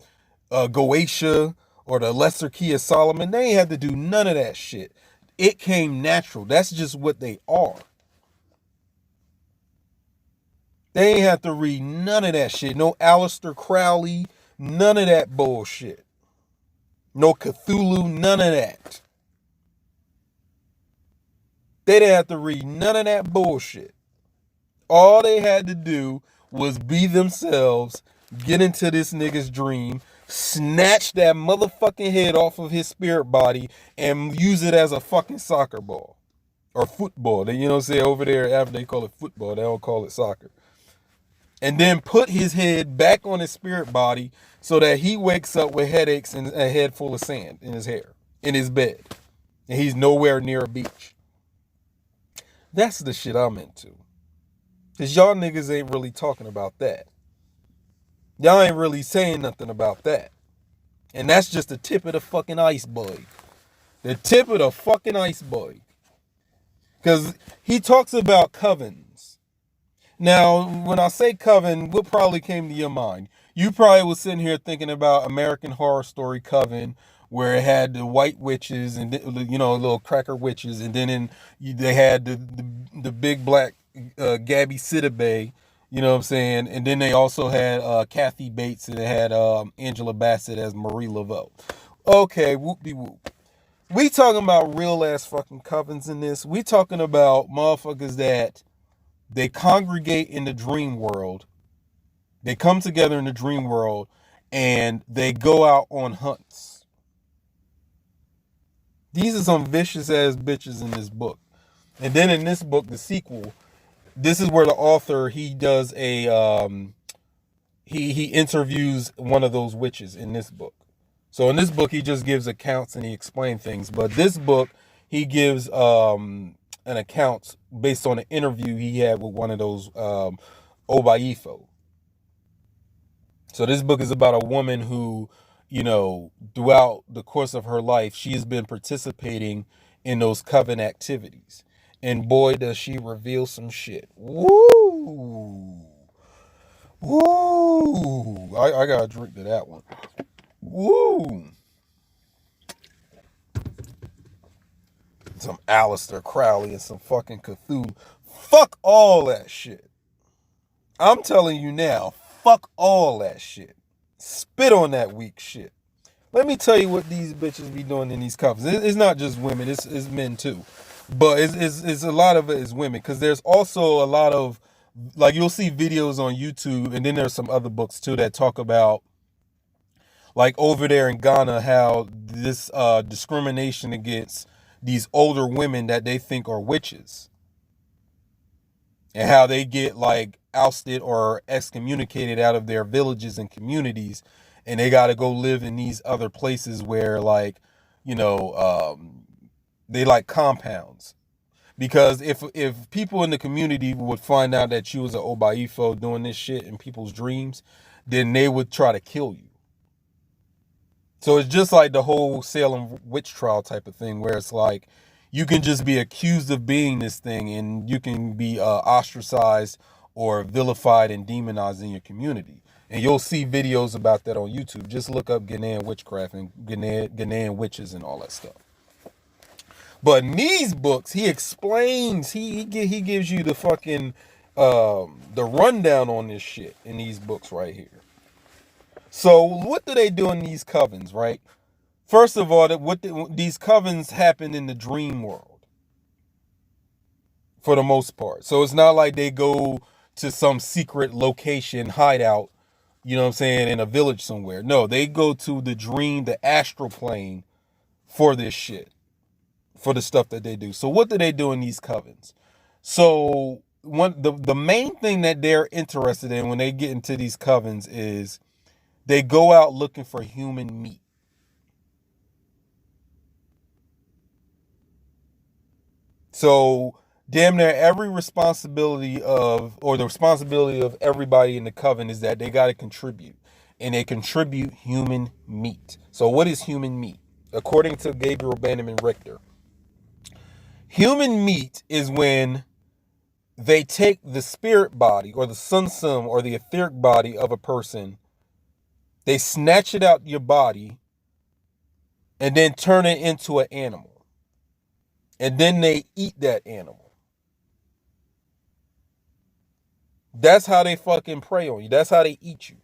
Goetia or the Lesser Key of Solomon? They ain't had to do none of that shit. It came natural. That's just what they are. They ain't have to read none of that shit. No Aleister Crowley, none of that bullshit. No Cthulhu, none of that. They didn't have to read none of that bullshit. All they had to do was be themselves, get into this nigga's dream, snatch that motherfucking head off of his spirit body, and use it as a fucking soccer ball. Or football. They, you know what I'm saying? Over there, after they call it football, they don't call it soccer. And then put his head back on his spirit body so that he wakes up with headaches and a head full of sand in his hair, in his bed. And he's nowhere near a beach. That's the shit I'm into. Because y'all niggas ain't really talking about that. Y'all ain't really saying nothing about that. And that's just the tip of the fucking iceberg. The tip of the fucking iceberg. Because he talks about covens. Now, when I say coven, what probably came to your mind? You probably was sitting here thinking about American Horror Story Coven, where it had the white witches and, you know, little cracker witches, and then they had the big black Gabby Sidibe, you know what I'm saying? And then they also had Kathy Bates, and they had Angela Bassett as Marie Laveau. Okay, whoop-de-whoop. We talking about real ass fucking covens in this. We talking about motherfuckers that they congregate in the dream world. They come together in the dream world and they go out on hunts. These are some vicious ass bitches in this book. And then in this book, the sequel, this is where the author, he does a he interviews one of those witches in this book. So in this book, he just gives accounts and he explains things. But this book, he gives an account based on an interview he had with one of those Obayi. So this book is about a woman who, you know, throughout the course of her life, she has been participating in those coven activities. And boy, does she reveal some shit. Woo! Woo! I got to drink to that one. Woo! Some Aleister Crowley and some fucking Cthulhu. Fuck all that shit. I'm telling you now, fuck all that shit. Spit on that weak shit. Let me tell you what these bitches be doing in these covens. It's not just women, it's men too. But it's a lot of it is women. Because there's also a lot of, like, you'll see videos on YouTube, and then there's some other books too that talk about, like over there in Ghana, how this discrimination against these older women that they think are witches. And how they get like ousted or excommunicated out of their villages and communities, and they got to go live in these other places where, like, you know, they like compounds. Because if people in the community would find out that you was an Obayi doing this shit in people's dreams, then they would try to kill you. So it's just like the whole Salem witch trial type of thing, where it's like you can just be accused of being this thing and you can be ostracized or vilified and demonized in your community. And you'll see videos about that on YouTube. Just look up Ghanaian witchcraft and Ghanaian witches and all that stuff. But in these books, he explains, he gives you the fucking, the rundown on this shit in these books right here. So what do they do in these covens, right? First of all, these covens happen in the dream world, for the most part. So it's not like they go to some secret location hideout, you know what I'm saying, in a village somewhere. No, they go to the dream, the astral plane for this shit, for the stuff that they do. So what do they do in these covens? So the main thing that they're interested in when they get into these covens is they go out looking for human meat. So damn near every responsibility of, or the responsibility of everybody in the coven is that they got to contribute. And they contribute human meat. So what is human meat? According to Gabriel Bannerman-Richter, human meat is when they take the spirit body or the sunsum or the etheric body of a person, they snatch it out your body and then turn it into an animal. And then they eat that animal. That's how they fucking prey on you. That's how they eat you.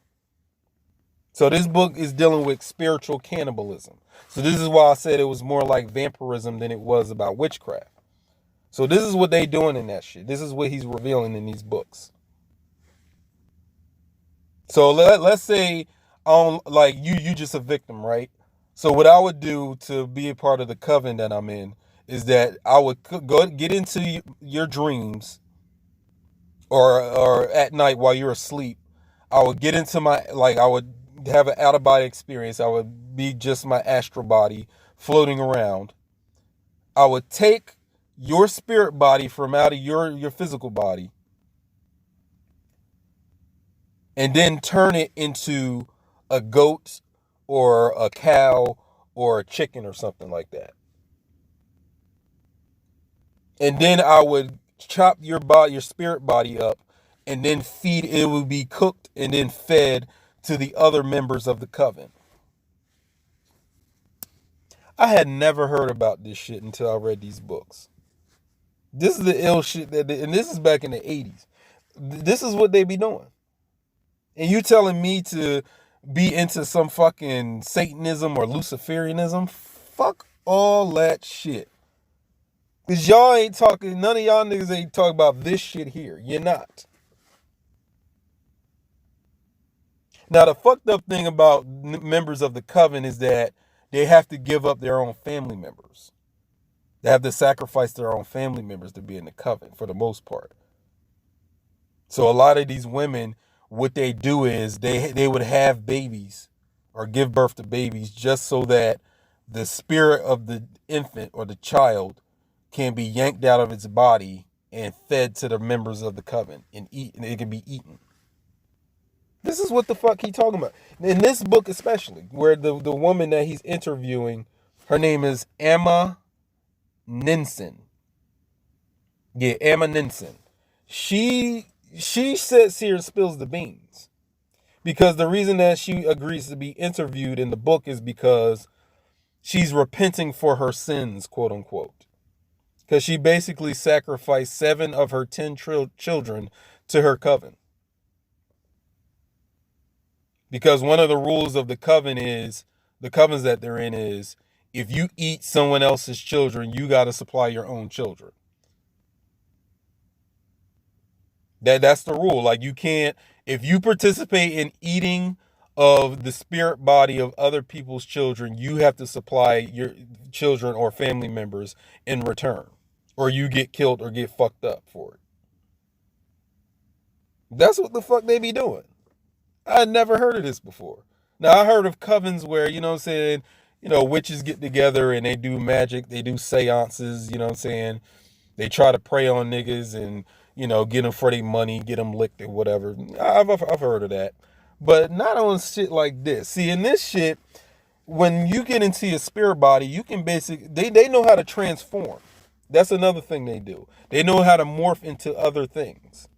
So this book is dealing with spiritual cannibalism. So this is why I said it was more like vampirism than it was about witchcraft. So this is what they doing in that shit. This is what he's revealing in these books. So let's say like you just a victim, right? So what I would do to be a part of the coven that I'm in is that I would go get into your dreams or at night while you're asleep. I would get into I would have an out of body experience. I would be just my astral body floating around. I would take your spirit body from out of your physical body and then turn it into a goat or a cow or a chicken or something like that. And then I would chop your spirit body up, and then it would be cooked and then fed to the other members of the coven. I had never heard about this shit until I read these books. This is the ill shit and this is back in the 80s. This is what they be doing. And you telling me to be into some fucking Satanism or Luciferianism? Fuck all that shit. Because y'all ain't talking, none of y'all niggas ain't talking about this shit here. You're not. Now, the fucked up thing about members of the coven is that they have to give up their own family members. They have to sacrifice their own family members to be in the coven for the most part. So a lot of these women, what they do is they would have babies or give birth to babies just so that the spirit of the infant or the child can be yanked out of its body and fed to the members of the coven and eaten. It can be eaten. This is what the fuck he talking about. In this book especially, where the woman that he's interviewing, her name is Amma Ninsen. Yeah, Amma Ninsen. She sits here and spills the beans. Because the reason that she agrees to be interviewed in the book is because she's repenting for her sins, quote unquote. Because she basically sacrificed 7 of her 10 children to her coven. Because one of the rules of the coven is, the covens that they're in is, if you eat someone else's children, you got to supply your own children. That's the rule. Like, you can't, if you participate in eating of the spirit body of other people's children, you have to supply your children or family members in return, or you get killed or get fucked up for it. That's what the fuck they be doing. I had never heard of this before. Now, I heard of covens where, you know what I'm saying, witches get together and they do magic, they do seances, you know what I'm saying, they try to prey on niggas and, get them for their money, get them licked or whatever. I've heard of that. But not on shit like this. See, in this shit, when you get into your spirit body, you can they know how to transform. That's another thing they do. They know how to morph into other things.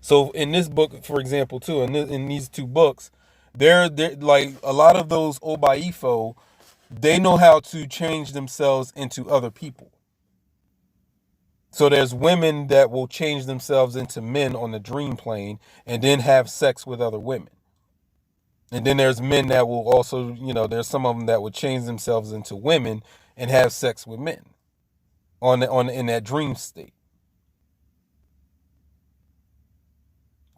So in this book, for example, too, in these 2 books, they're like a lot of those Obayi, they know how to change themselves into other people. So there's women that will change themselves into men on the dream plane and then have sex with other women. And then there's men that will also, there's some of them that will change themselves into women and have sex with men in that dream state.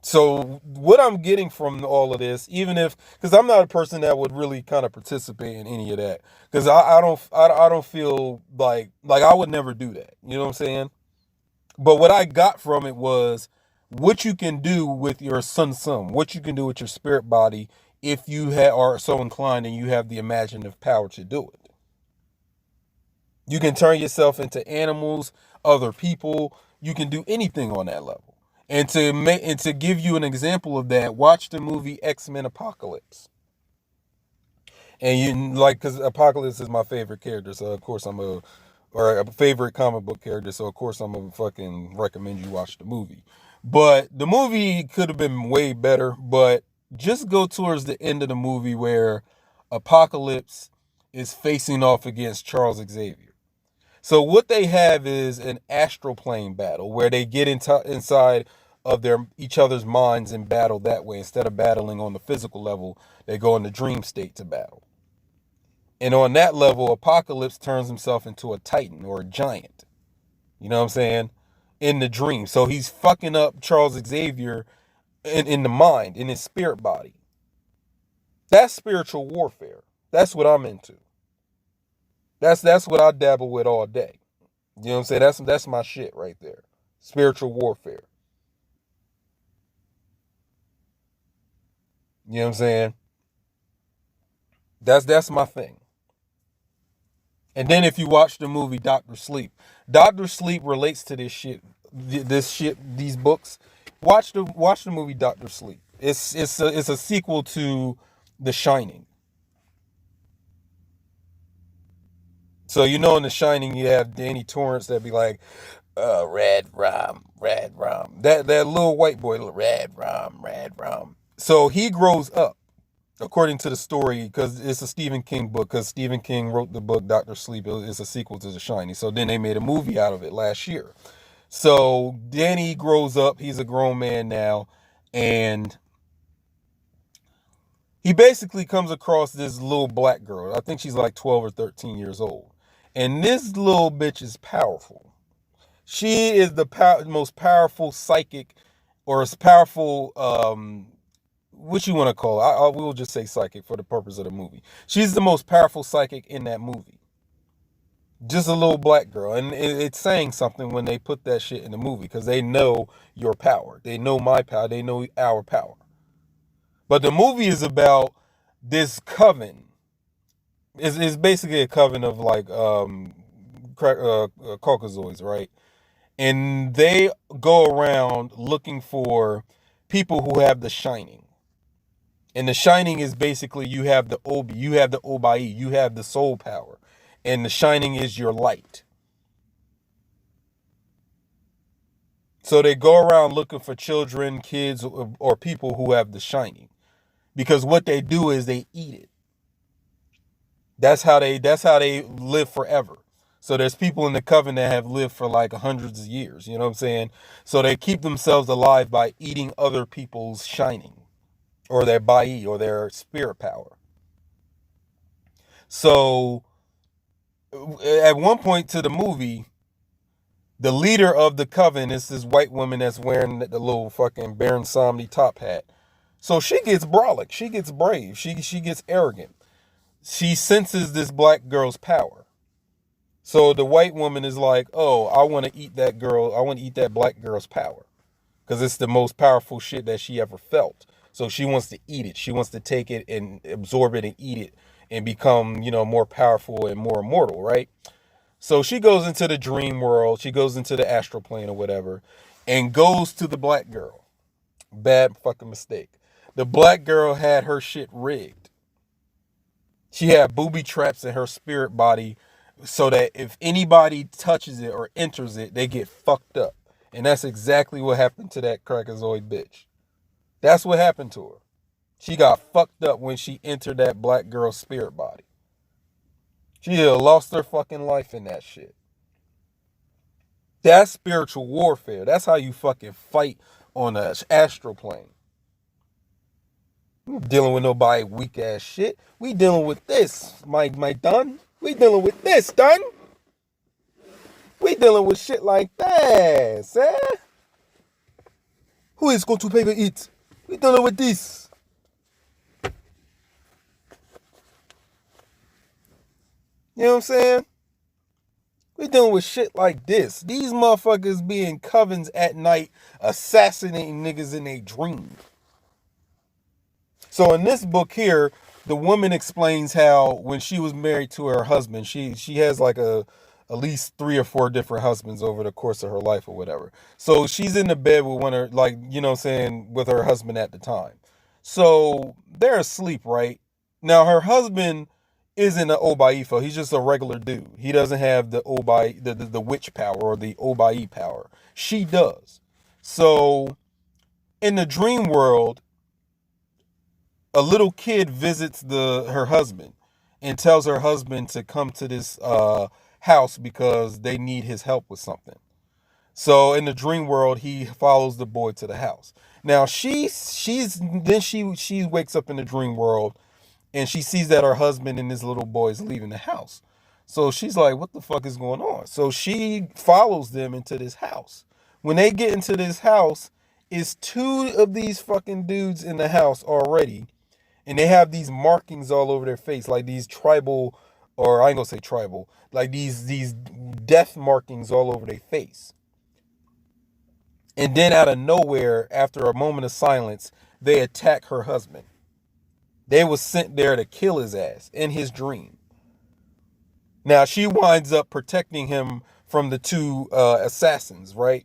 So what I'm getting from all of this, because I'm not a person that would really kind of participate in any of that, because I don't feel like I would never do that. You know what I'm saying? But what I got from it was what you can do with your sunsum, what you can do with your spirit body if you are so inclined and you have the imaginative power to do it. You can turn yourself into animals, other people. You can do anything on that level. And to give you an example of that, watch the movie X-Men Apocalypse. And because Apocalypse is my favorite character, so of course I'm a or a favorite comic book character. So of course I'm gonna fucking recommend you watch the movie. But the movie could have been way better. But just go towards the end of the movie where Apocalypse is facing off against Charles Xavier. So what they have is an astral plane battle where they get inside of their each other's minds and battle that way. Instead of battling on the physical level, they go in the dream state to battle. And on that level, Apocalypse turns himself into a titan or a giant. You know what I'm saying? In the dream. So he's fucking up Charles Xavier in the mind, in his spirit body. That's spiritual warfare. That's what I'm into. That's what I dabble with all day. You know what I'm saying? That's my shit right there. Spiritual warfare. You know what I'm saying? That's my thing. And then if you watch the movie Doctor Sleep relates to these books. Watch the movie Doctor Sleep. It's a sequel to The Shining. So you know in The Shining you have Danny Torrance that be like, red rum, red rum. That little white boy, red rum, red rum. So he grows up, according to the story, because it's a Stephen King book, because Stephen King wrote the book Doctor Sleep. It's a sequel to The Shining. So then they made a movie out of it last year. So Danny grows up. He's a grown man now. And he basically comes across this little black girl. I think she's like 12 or 13 years old. And this little bitch is powerful. She is the most powerful psychic, or as powerful, what you want to call it. We will just say psychic for the purpose of the movie. She's the most powerful psychic in that movie. Just a little black girl. And it's saying something when they put that shit in the movie, because they know your power. They know my power. They know our power. But the movie is about this coven. It's basically a coven of like Caucasoids, right? And they go around looking for people who have the shining. And the shining is basically you have the Obayi, you have the soul power. And the shining is your light. So they go around looking for children, kids, or people who have the shining. Because what they do is they eat it. That's how they live forever. So there's people in the coven that have lived for like hundreds of years, you know what I'm saying? So they keep themselves alive by eating other people's shining, or their bai, or their spirit power. So at one point to the movie, the leader of the coven is this white woman that's wearing the little fucking Baron Samedi top hat. So she gets brolic, she gets brave, she gets arrogant. She senses this black girl's power. So the white woman is like, oh, I want to eat that girl. I want to eat that black girl's power, because it's the most powerful shit that she ever felt. So she wants to eat it. She wants to take it and absorb it and eat it and become, more powerful and more immortal, right? So she goes into the dream world. She goes into the astral plane or whatever and goes to the black girl. Bad fucking mistake. The black girl had her shit rigged. She had booby traps in her spirit body, so that if anybody touches it or enters it, they get fucked up. And that's exactly what happened to that Crackazoid bitch. That's what happened to her. She got fucked up when she entered that black girl's spirit body. She lost her fucking life in that shit. That's spiritual warfare. That's how you fucking fight on an astral plane. We dealing with nobody weak ass shit. We dealing with this, my done. We dealing with this, done. We dealing with shit like that, eh? Who is going to pay for it? We dealing with this. You know what I'm saying? We dealing with shit like this. These motherfuckers be in covens at night, assassinating niggas in their dreams. So in this book here, the woman explains how when she was married to her husband, she has like at least 3 or 4 different husbands over the course of her life or whatever. So she's in the bed with one of her, like, you know what I'm saying, with her husband at the time. So they're asleep, right? Now her husband isn't an Obayi. He's just a regular dude. He doesn't have the Obayi, the witch power or the Obayi power. She does. So in the dream world, a little kid visits her husband and tells her husband to come to this house because they need his help with something. So in the dream world, he follows the boy to the house. Now she wakes up in the dream world and she sees that her husband and this little boy is leaving the house. So she's like, what the fuck is going on? So she follows them into this house. When they get into this house, it's two of these fucking dudes in the house already. And they have these markings all over their face, like these tribal, or I ain't gonna say tribal, like these death markings all over their face. And then out of nowhere, after a moment of silence, they attack her husband. They was sent there to kill his ass in his dream. Now she winds up protecting him from the two assassins, right?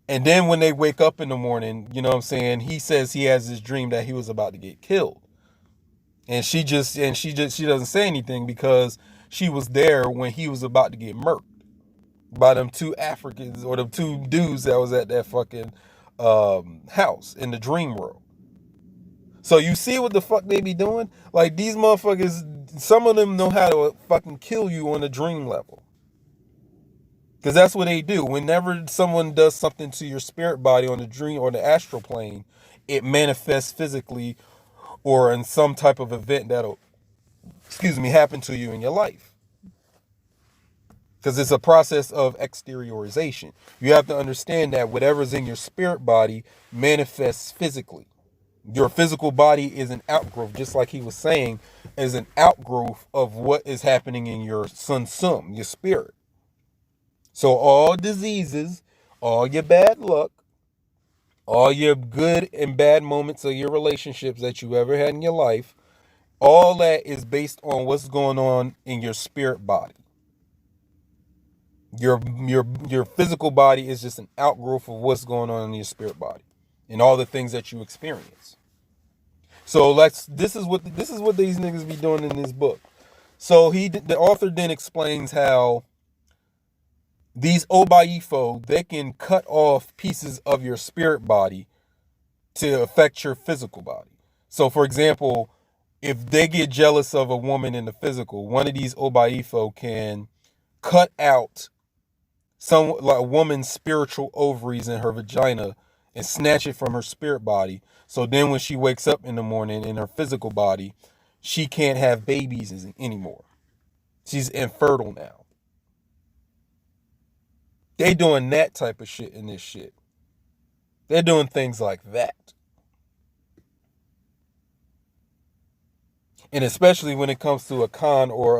And then when they wake up in the morning, you know what I'm saying, he says he has this dream that he was about to get killed. And she doesn't say anything because she was there when he was about to get murked by them two Africans or them two dudes that was at that fucking house in the dream world. So you see what the fuck they be doing? Like these motherfuckers, some of them know how to fucking kill you on the dream level. Because that's what they do. Whenever someone does something to your spirit body on the dream or the astral plane, it manifests physically or in some type of event that'll, happen to you in your life. Because it's a process of exteriorization. You have to understand that whatever's in your spirit body manifests physically. Your physical body is an outgrowth, just like he was saying, is an outgrowth of what is happening in your sunsum, your spirit. So all diseases, all your bad luck, all your good and bad moments of your relationships that you ever had in your life, all that is based on what's going on in your spirit body. Your physical body is just an outgrowth of what's going on in your spirit body and all the things that you experience. So this is what these niggas be doing in this book. So the author then explains how these Obayi, they can cut off pieces of your spirit body to affect your physical body. So for example, if they get jealous of a woman in the physical, one of these Obayi can cut out a woman's spiritual ovaries in her vagina and snatch it from her spirit body. So then when she wakes up in the morning in her physical body, she can't have babies anymore. She's infertile now. They doing that type of shit in this shit. They're doing things like that. And especially when it comes to Akan or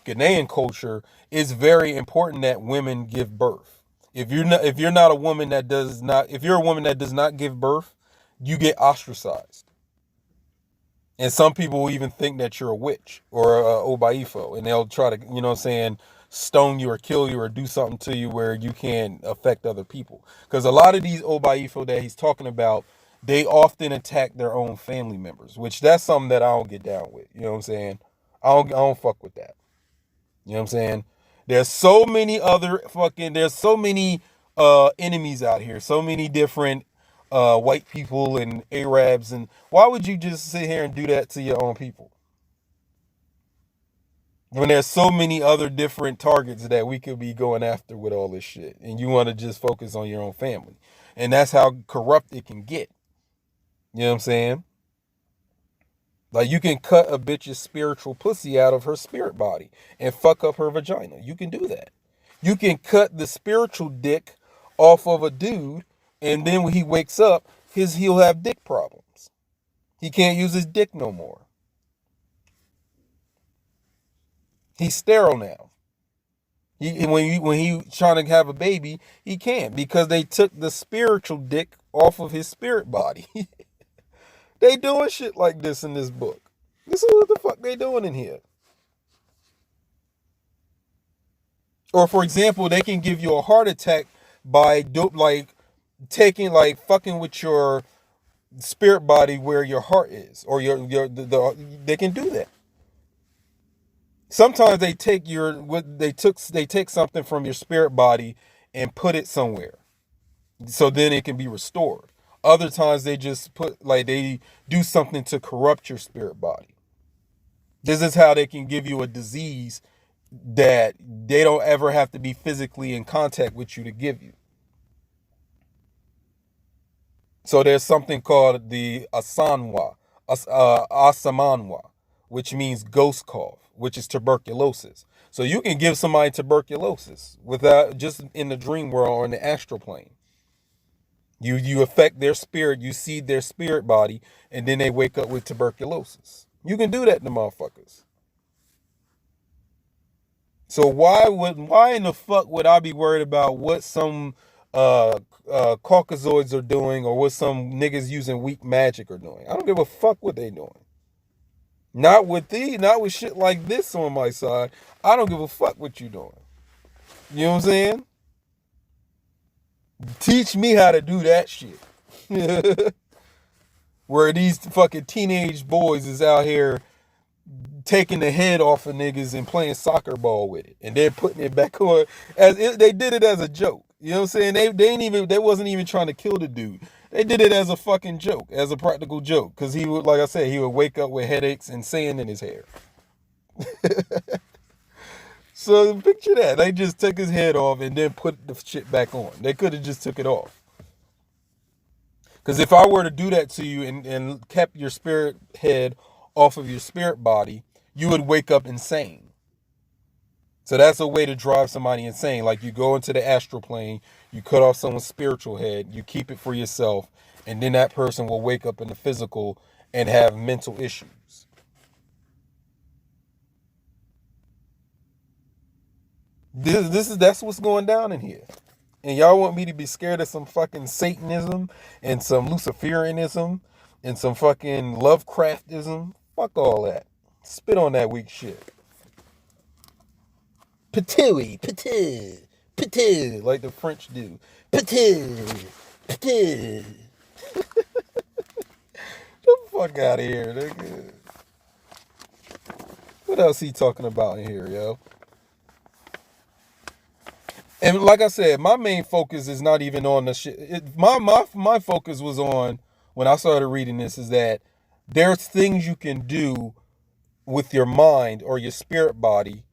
Ghanaian culture, it's very important that women give birth. If you're not a woman that does not, if you're a woman that does not give birth, you get ostracized. And some people will even think that you're a witch or a Obayi, and they'll try to, stone you or kill you or do something to you where you can't affect other people. Because a lot of these Obayi that he's talking about, they often attack their own family members, which that's something that I don't get down with. You know what I'm saying? I don't fuck with that. You know what I'm saying? There's so many enemies out here, so many different white people and Arabs, and why would you just sit here and do that to your own people? When there's so many other different targets that we could be going after with all this shit, and you want to just focus on your own family. And that's how corrupt it can get. You know what I'm saying? Like you can cut a bitch's spiritual pussy out of her spirit body and fuck up her vagina. You can do that. You can cut the spiritual dick off of a dude, and then when he wakes up, he'll have dick problems. He can't use his dick no more. He's sterile now. When he trying to have a baby, he can't because they took the spiritual dick off of his spirit body. They doing shit like this in this book. This is what the fuck they doing in here. Or for example, they can give you a heart attack by fucking with your spirit body where your heart is, or they can do that. Sometimes they take they take something from your spirit body and put it somewhere, so then it can be restored. Other times they just they do something to corrupt your spirit body. This is how they can give you a disease that they don't ever have to be physically in contact with you to give you. So there's something called the asamanwa, which means ghost cough, which is tuberculosis. So you can give somebody tuberculosis without, just in the dream world or in the astral plane. You affect their spirit, you seed their spirit body, and then they wake up with tuberculosis. You can do that to motherfuckers. So why in the fuck would I be worried about what some Caucasoids are doing, or what some niggas using weak magic are doing? I don't give a fuck what they doing. Not with shit like this on my side. I don't give a fuck what you doing. You know what I'm saying? Teach me how to do that shit. Where these fucking teenage boys is out here taking the head off of niggas and playing soccer ball with it, and then putting it back on they did it as a joke. You know what I'm saying? They wasn't even trying to kill the dude. They did it as a fucking joke, as a practical joke, because he would, like I said, he would wake up with headaches and sand in his hair. So picture that. They just took his head off and then put the shit back on. They could have just took it off. Because if I were to do that to you and kept your spirit head off of your spirit body, you would wake up insane. So that's a way to drive somebody insane. Like, you go into the astral plane, you cut off someone's spiritual head, you keep it for yourself, and then that person will wake up in the physical and have mental issues. That's what's going down in here. And y'all want me to be scared of some fucking Satanism and some Luciferianism and some fucking Lovecraftism? Fuck all that. Spit on that weak shit. Patooey, patoo, patoo, like the French do. Patoo, patoo. Get the fuck out of here, nigga. What else he talking about in here, yo? And like I said, my main focus is not even on the shit. My focus was on, when I started reading this, is that there's things you can do with your mind or your spirit body.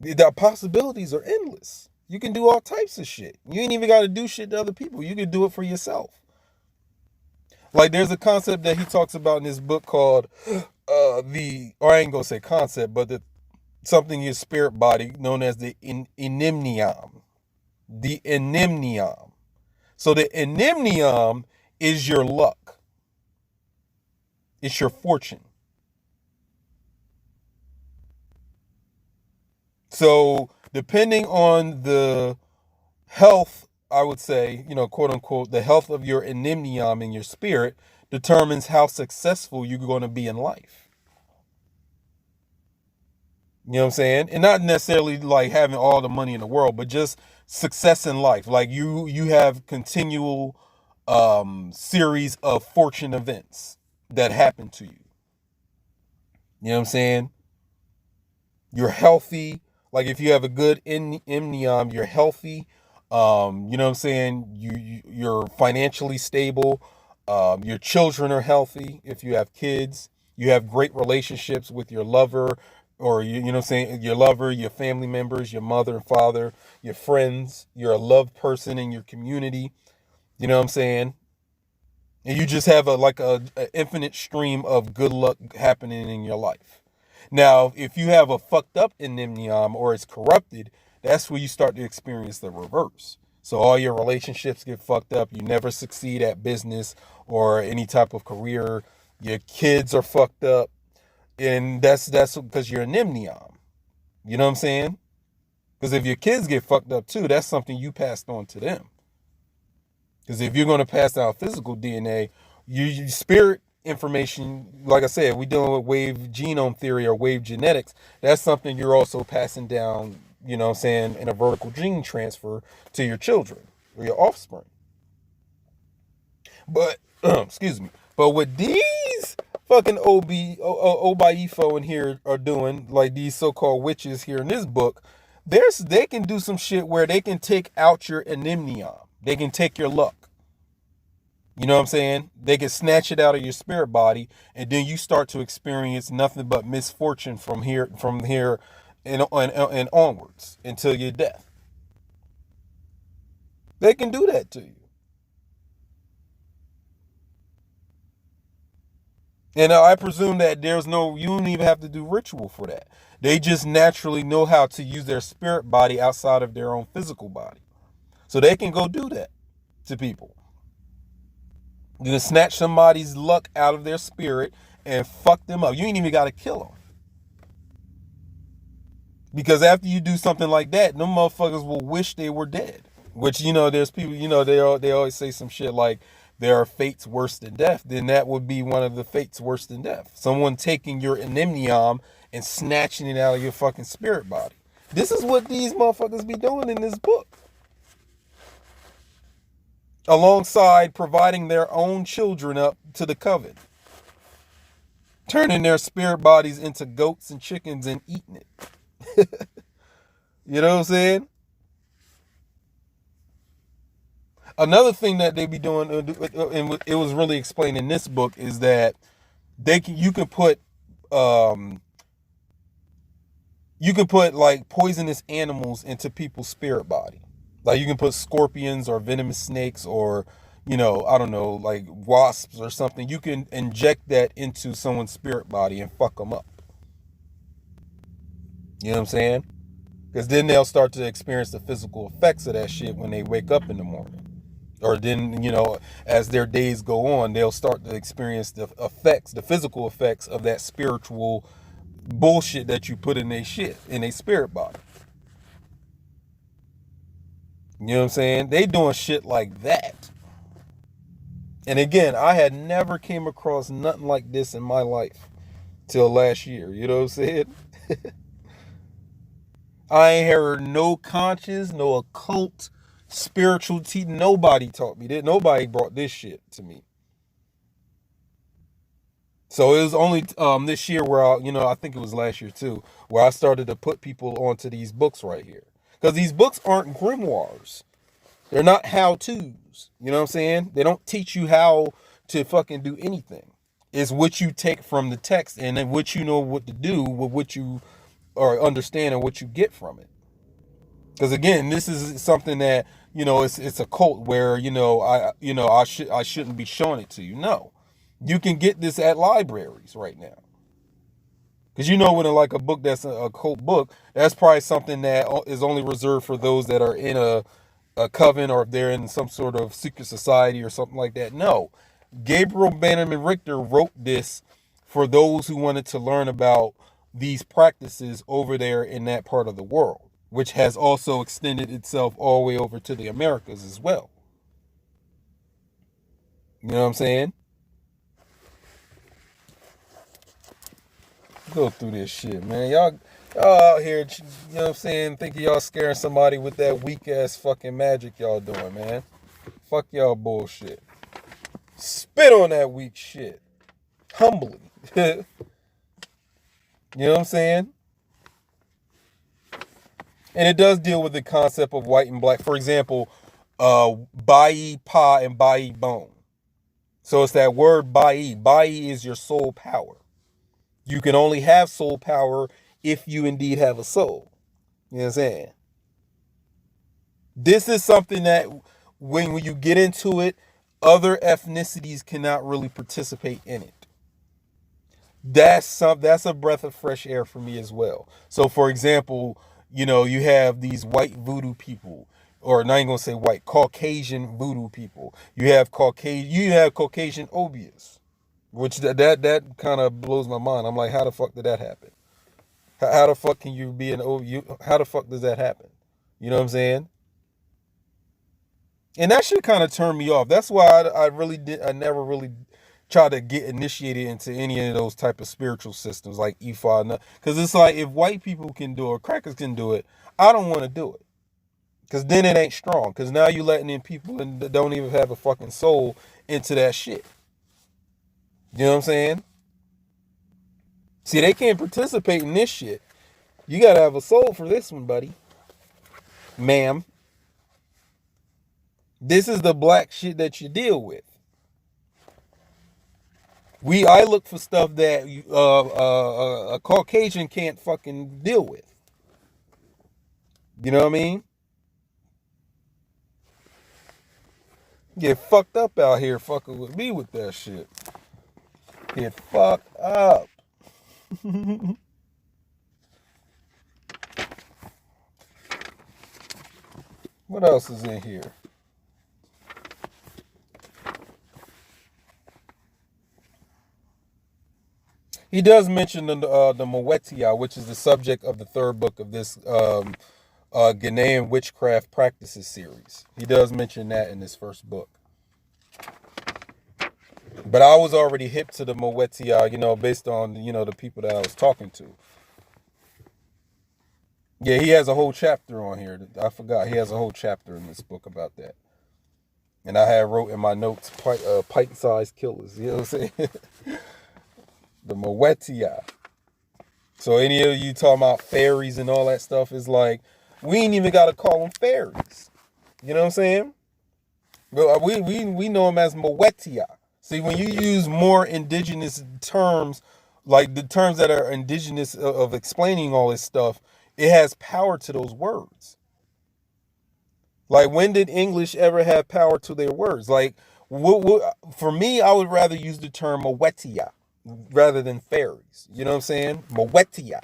The possibilities are endless. You can do all types of shit. You ain't even got to do shit to other people. You can do it for yourself. Like, there's a concept that he talks about in this book called or I ain't gonna say concept, but something in your spirit body known as the enimnium. The enimnium. So the enimnium is your luck. It's your fortune. So depending on the health, I would say, quote unquote, the health of your enimnium in your spirit determines how successful you're going to be in life. You know what I'm saying? And not necessarily like having all the money in the world, but just success in life. Like you have continual series of fortune events that happen to you. You know what I'm saying? You're healthy. Like, if you have a good imnium, you're healthy. You know what I'm saying? You're financially stable. Your children are healthy. If you have kids, you have great relationships with your lover, or you know what I'm saying, your lover, your family members, your mother and father, your friends. You're a loved person in your community. You know what I'm saying? And you just have a infinite stream of good luck happening in your life. Now, if you have a fucked up enimnium or it's corrupted, that's where you start to experience the reverse. So all your relationships get fucked up. You never succeed at business or any type of career. Your kids are fucked up. And that's because you're enimnium. You know what I'm saying? Because if your kids get fucked up too, that's something you passed on to them. Because if you're going to pass down physical DNA, your spirit information, like I said, we're dealing with wave genome theory or wave genetics. That's something you're also passing down, you know what I'm saying, in a vertical gene transfer to your children or your offspring. But, excuse me. But with these fucking Obayi in here are doing, like these so-called witches here in this book, they can do some shit where they can take out your enymnium. They can take your luck. You know what I'm saying? They can snatch it out of your spirit body, and then you start to experience nothing but misfortune from here and onwards until your death. They can do that to you. And I presume that you don't even have to do ritual for that. They just naturally know how to use their spirit body outside of their own physical body. So they can go do that to people. You can snatch somebody's luck out of their spirit and fuck them up. You ain't even got to kill them. Because after you do something like that, them motherfuckers will wish they were dead. Which, there's people, they always say some shit like, there are fates worse than death. Then that would be one of the fates worse than death. Someone taking your enymnium and snatching it out of your fucking spirit body. This is what these motherfuckers be doing in this book. Alongside providing their own children up to the coven. Turning their spirit bodies into goats and chickens and eating it. You know what I'm saying? Another thing that they be doing, and it was really explained in this book, is that you can put like poisonous animals into people's spirit body. Like you can put scorpions or venomous snakes or, I don't know, like wasps or something. You can inject that into someone's spirit body and fuck them up. You know what I'm saying? Because then they'll start to experience the physical effects of that shit when they wake up in the morning. Or then, as their days go on, they'll start to experience the physical effects of that spiritual bullshit that you put in their spirit body. You know what I'm saying? They doing shit like that. And again, I had never came across nothing like this in my life till last year. You know what I'm saying? I ain't heard no conscious, no occult, spiritual teaching. Nobody taught me that. Nobody brought this shit to me. So it was only this year where I think it was last year too, where I started to put people onto these books right here. Because these books aren't grimoires. They're not how-tos. You know what I'm saying? They don't teach you how to fucking do anything. It's what you take from the text and then what you know what to do with what you or understand and what you get from it. Because again, this is something that, it's a cult where, I shouldn't be showing it to you. No. You can get this at libraries right now. Because when like a book that's a cult book, that's probably something that is only reserved for those that are in a coven or if they're in some sort of secret society or something like that. No. Gabriel Bannerman-Richter wrote this for those who wanted to learn about these practices over there in that part of the world, which has also extended itself all the way over to the Americas as well. You know what I'm saying? Go through this shit, man. Y'all out here, you know what I'm saying, thinking y'all scaring somebody with that weak ass fucking magic y'all doing, man. Fuck y'all bullshit. Spit on that weak shit. Humbly. You know what I'm saying? And it does deal with the concept of white and black. For example, Bayi Pa and Bayi Bone. So it's that word Bayi. Bayi is your soul power. You can only have soul power if you indeed have a soul. You know what I'm saying? This is something that when you get into it, other ethnicities cannot really participate in it. That's a breath of fresh air for me as well. So for example, you have these white voodoo people, or not even gonna say white, Caucasian voodoo people. You have Caucasian Obeahs, which that kind of blows my mind. I'm like, how the fuck did that happen? How the fuck can you be an Obeah? How the fuck does that happen? You know what I'm saying? And that shit kind of turned me off. That's why I never really tried to get initiated into any of those type of spiritual systems like Ifa. Because it's like, if white people can do it, crackers can do it, I don't want to do it. Because then it ain't strong. Because now you're letting in people that don't even have a fucking soul into that shit. You know what I'm saying? See, they can't participate in this shit. You gotta have a soul for this one, buddy. Ma'am. This is the black shit that you deal with. I look for stuff that a Caucasian can't fucking deal with. You know what I mean? Get fucked up out here fucking with me with that shit. Get fucked up. What else is in here? He does mention the Moetia, which is the subject of the third book of this Ghanaian Witchcraft Practices series. He does mention that in his first book. But I was already hip to the Moetia, based on, the people that I was talking to. Yeah, he has a whole chapter on here. I forgot. He has a whole chapter in this book about that. And I had wrote in my notes, pint-sized killers. You know what I'm saying? The Moetia. So any of you talking about fairies and all that stuff is like, we ain't even got to call them fairies. You know what I'm saying? But we know them as Moetia. See, when you use more indigenous terms, like the terms that are indigenous of explaining all this stuff, it has power to those words. Like, when did English ever have power to their words? Like, for me, I would rather use the term Moetia rather than fairies. You know what I'm saying? Moetia.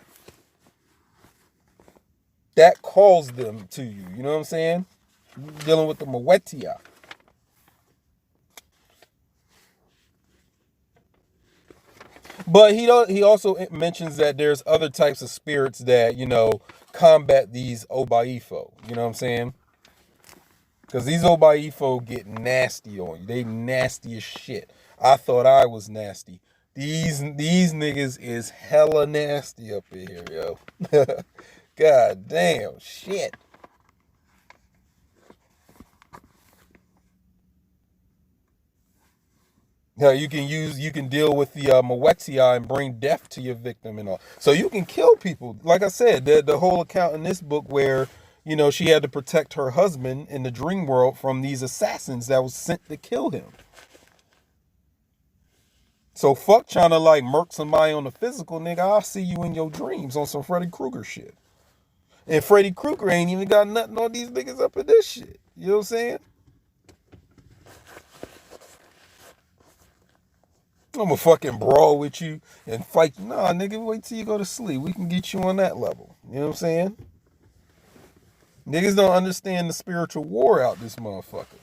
That calls them to you. You know what I'm saying? You're dealing with the Moetia. But he also mentions that there's other types of spirits that, combat these Obayi. You know what I'm saying? Because these Obayi get nasty on you. They nasty as shit. I thought I was nasty. These niggas is hella nasty up in here, yo. God damn, shit. Yeah, you can deal with the Moetia and bring death to your victim and all. So you can kill people. Like I said, the whole account in this book where, she had to protect her husband in the dream world from these assassins that was sent to kill him. So fuck trying to like murk somebody on the physical, nigga. I'll see you in your dreams on some Freddy Krueger shit. And Freddy Krueger ain't even got nothing on these niggas up in this shit. You know what I'm saying? I'm gonna fucking brawl with you and fight. Nah, nigga, wait till you go to sleep. We can get you on that level. You know what I'm saying? Niggas don't understand the spiritual war out this motherfucker.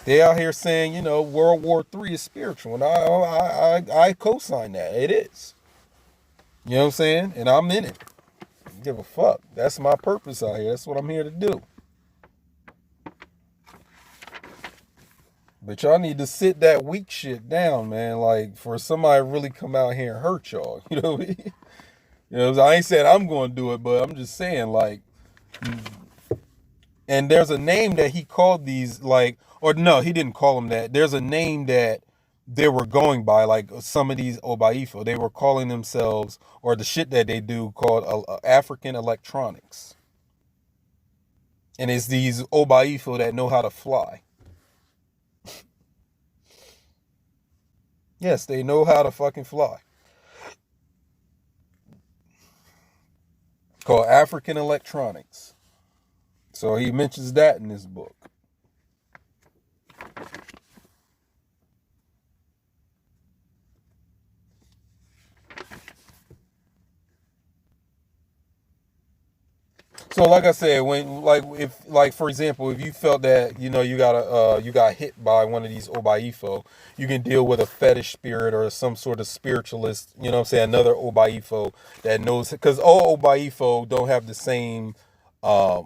They out here saying, World War III is spiritual. And I co-sign that. It is. You know what I'm saying? And I'm in it. Give a fuck. That's my purpose out here. That's what I'm here to do. But y'all need to sit that weak shit down, man. Like, for somebody to really come out here and hurt y'all. You know what I mean? I ain't saying I'm going to do it, but I'm just saying, like, and there's a name that he called these, like, or no, he didn't call them that. There's a name that they were going by, like some of these Obayi. They were calling themselves, or the shit that they do called African electronics. And it's these Obayi that know how to fly. Yes, they know how to fucking fly. Called African electronics. So he mentions that in this book. So like I said, for example, if you felt that you got hit by one of these Obayi, you can deal with a fetish spirit or some sort of spiritualist. You know what I'm saying? Another Obayi that knows, because all Obayi don't have the same. I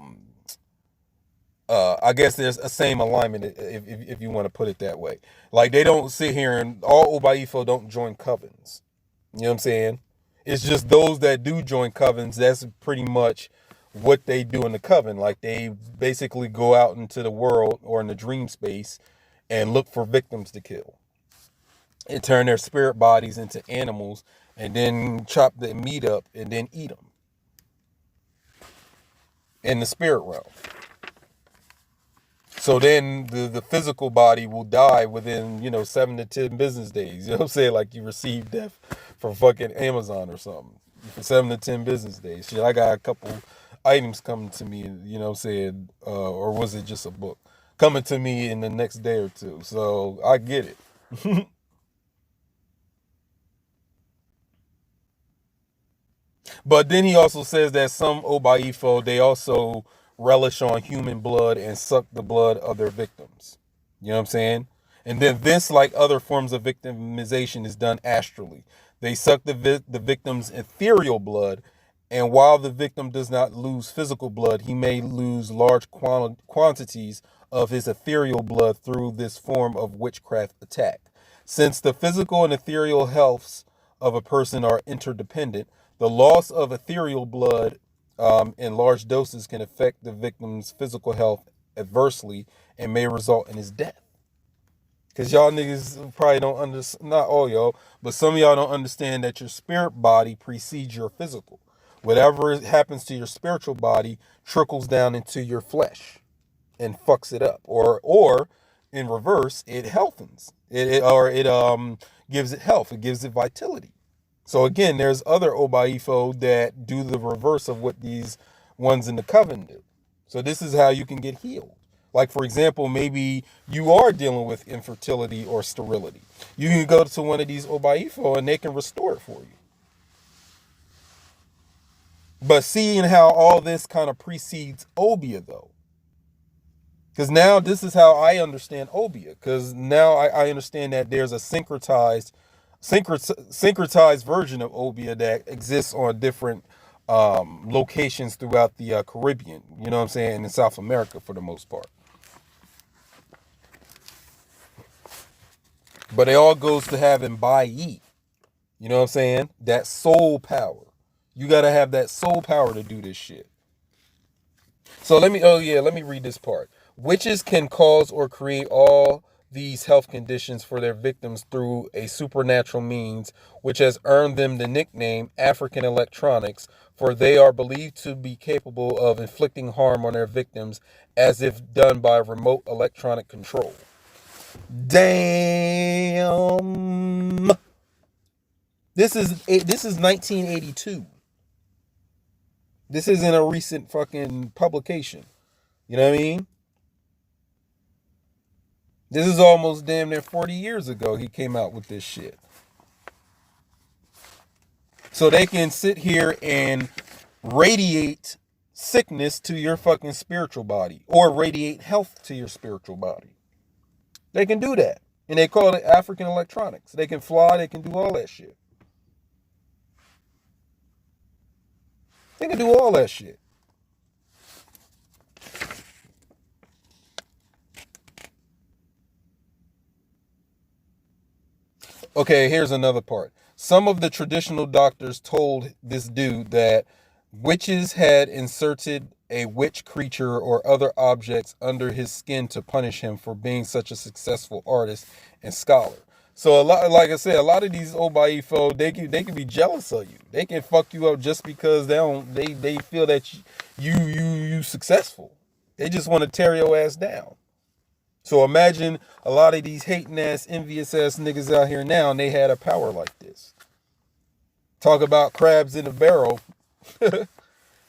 guess there's a same alignment if you want to put it that way. Like, they don't sit here, and all Obayi don't join covens. You know what I'm saying? It's just those that do join covens. That's pretty much what they do in the coven. Like, they basically go out into the world or in the dream space and look for victims to kill and turn their spirit bodies into animals and then chop the meat up and then eat them in the spirit realm. So then the physical body will die within, 7 to 10 business days. You know what I'm saying? Like you receive death from fucking Amazon or something. For 7 to 10 business days. Shit, I got a couple items coming to me, you know what I'm saying? Or was it just a book? Coming to me in the next day or two. So I get it. But then he also says that some Obayi, they also relish on human blood and suck the blood of their victims. You know what I'm saying? And then this, like other forms of victimization, is done astrally. They suck the victim's ethereal blood, and while the victim does not lose physical blood, he may lose large quantities of his ethereal blood through this form of witchcraft attack. Since the physical and ethereal healths of a person are interdependent, the loss of ethereal blood in large doses can affect the victim's physical health adversely and may result in his death. Because y'all niggas probably don't understand, not all y'all, but some of y'all don't understand that your spirit body precedes your physical. Whatever happens to your spiritual body trickles down into your flesh and fucks it up. Or in reverse, it healthens. It gives it health. It gives it vitality. So again, there's other Obayi that do the reverse of what these ones in the coven do. So this is how you can get healed. Like, for example, maybe you are dealing with infertility or sterility. You can go to one of these Obayi and they can restore it for you. But seeing how all this kind of precedes Obeah, though. Because now this is how I understand Obeah. Because now I understand that there's a syncretized version of Obeah that exists on different locations throughout the Caribbean. You know what I'm saying? And in South America for the most part. But it all goes to having Bayi. You know what I'm saying? That soul power. You got to have that soul power to do this shit. So let me read this part. Witches can cause or create all these health conditions for their victims through a supernatural means, which has earned them the nickname African electronics, for they are believed to be capable of inflicting harm on their victims as if done by remote electronic control. Damn. This is 1982. This isn't a recent fucking publication. You know what I mean? This is almost damn near 40 years ago he came out with this shit. So they can sit here and radiate sickness to your fucking spiritual body or radiate health to your spiritual body. They can do that. And they call it African electronics. They can fly, they can do all that shit. They can do all that shit. Okay, here's another part. Some of the traditional doctors told this dude that witches had inserted a witch creature or other objects under his skin to punish him for being such a successful artist and scholar. So a lot, like I said, a lot of these Obayi they can be jealous of you. They can fuck you up just because they feel that you successful. They just want to tear your ass down. So imagine a lot of these hating ass, envious ass niggas out here now, and they had a power like this. Talk about crabs in a barrel.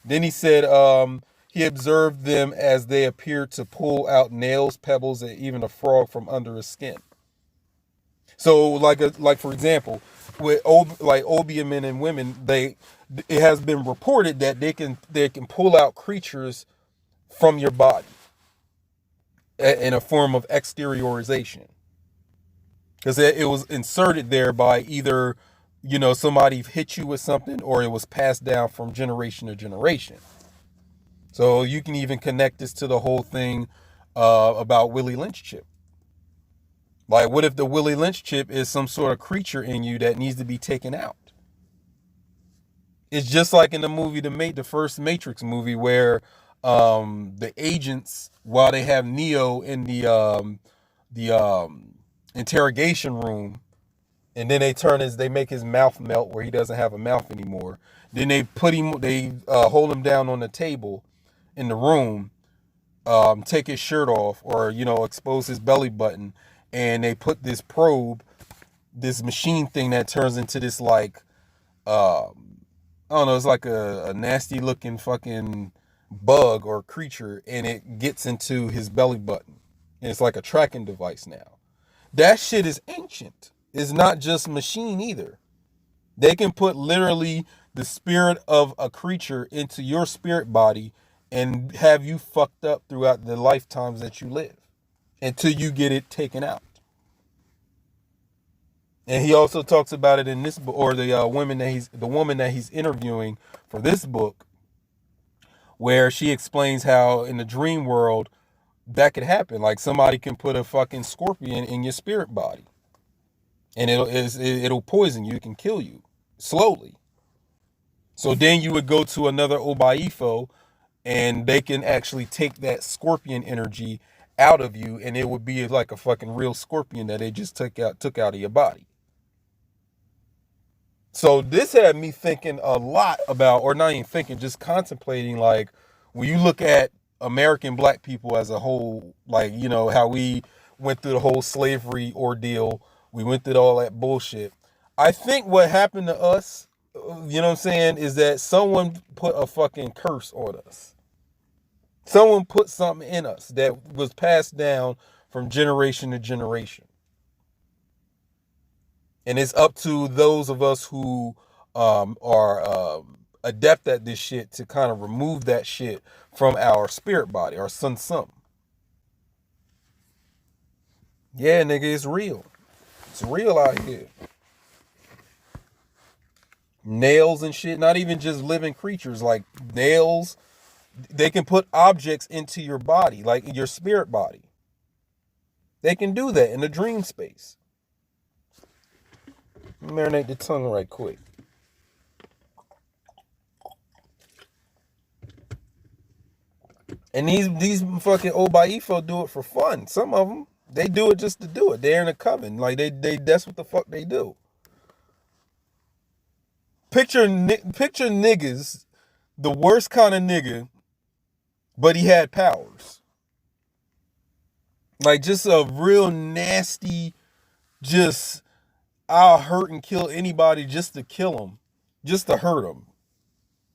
Then he said he observed them as they appeared to pull out nails, pebbles, and even a frog from under his skin. So like for example, with Obeah men and women, it has been reported that they can pull out creatures from your body in a form of exteriorization, because it was inserted there by either somebody hit you with something or it was passed down from generation to generation. So you can even connect this to the whole thing about Willie Lynch chip. Like, what if the Willie Lynch chip is some sort of creature in you that needs to be taken out? It's just like in the movie, the first Matrix movie, where the agents, while they have Neo in the interrogation room, And then they make his mouth melt where he doesn't have a mouth anymore. Then they hold him down on the table in the room, take his shirt off, or expose his belly button, and they put this probe, this machine thing that turns into this like I don't know, it's like a nasty looking fucking bug or creature, and it gets into his belly button. And it's like a tracking device now. That shit is ancient. It's not just machine either. They can put literally the spirit of a creature into your spirit body and have you fucked up throughout the lifetimes that you live until you get it taken out. And he also talks about it in this book, or the woman that he's interviewing for this book, where she explains how in the dream world that could happen. Like somebody can put a fucking scorpion in your spirit body, and it'll poison you. It can kill you slowly. So then you would go to another Obayi, and they can actually take that scorpion energy out of you, and it would be like a fucking real scorpion that they just took out of your body. So this had me thinking a lot about, or not even thinking, just contemplating, like, when you look at American black people as a whole, like, how we went through the whole slavery ordeal, we went through all that bullshit. I think what happened to us, you know what I'm saying, is that someone put a fucking curse on us. Someone put something in us that was passed down from generation to generation. And it's up to those of us who are adept at this shit to kind of remove that shit from our spirit body, our sun. Yeah, nigga, it's real. It's real out here. Nails and shit, not even just living creatures, like nails. They can put objects into your body, like your spirit body. They can do that in the dream space. Marinate the tongue right quick. And these fucking Obayi do it for fun. Some of them, they do it just to do it. They're in a coven, like they that's what the fuck they do. Picture niggas, the worst kind of nigga, but he had powers. Like just a real nasty, just I'll hurt and kill anybody just to kill them, just to hurt them,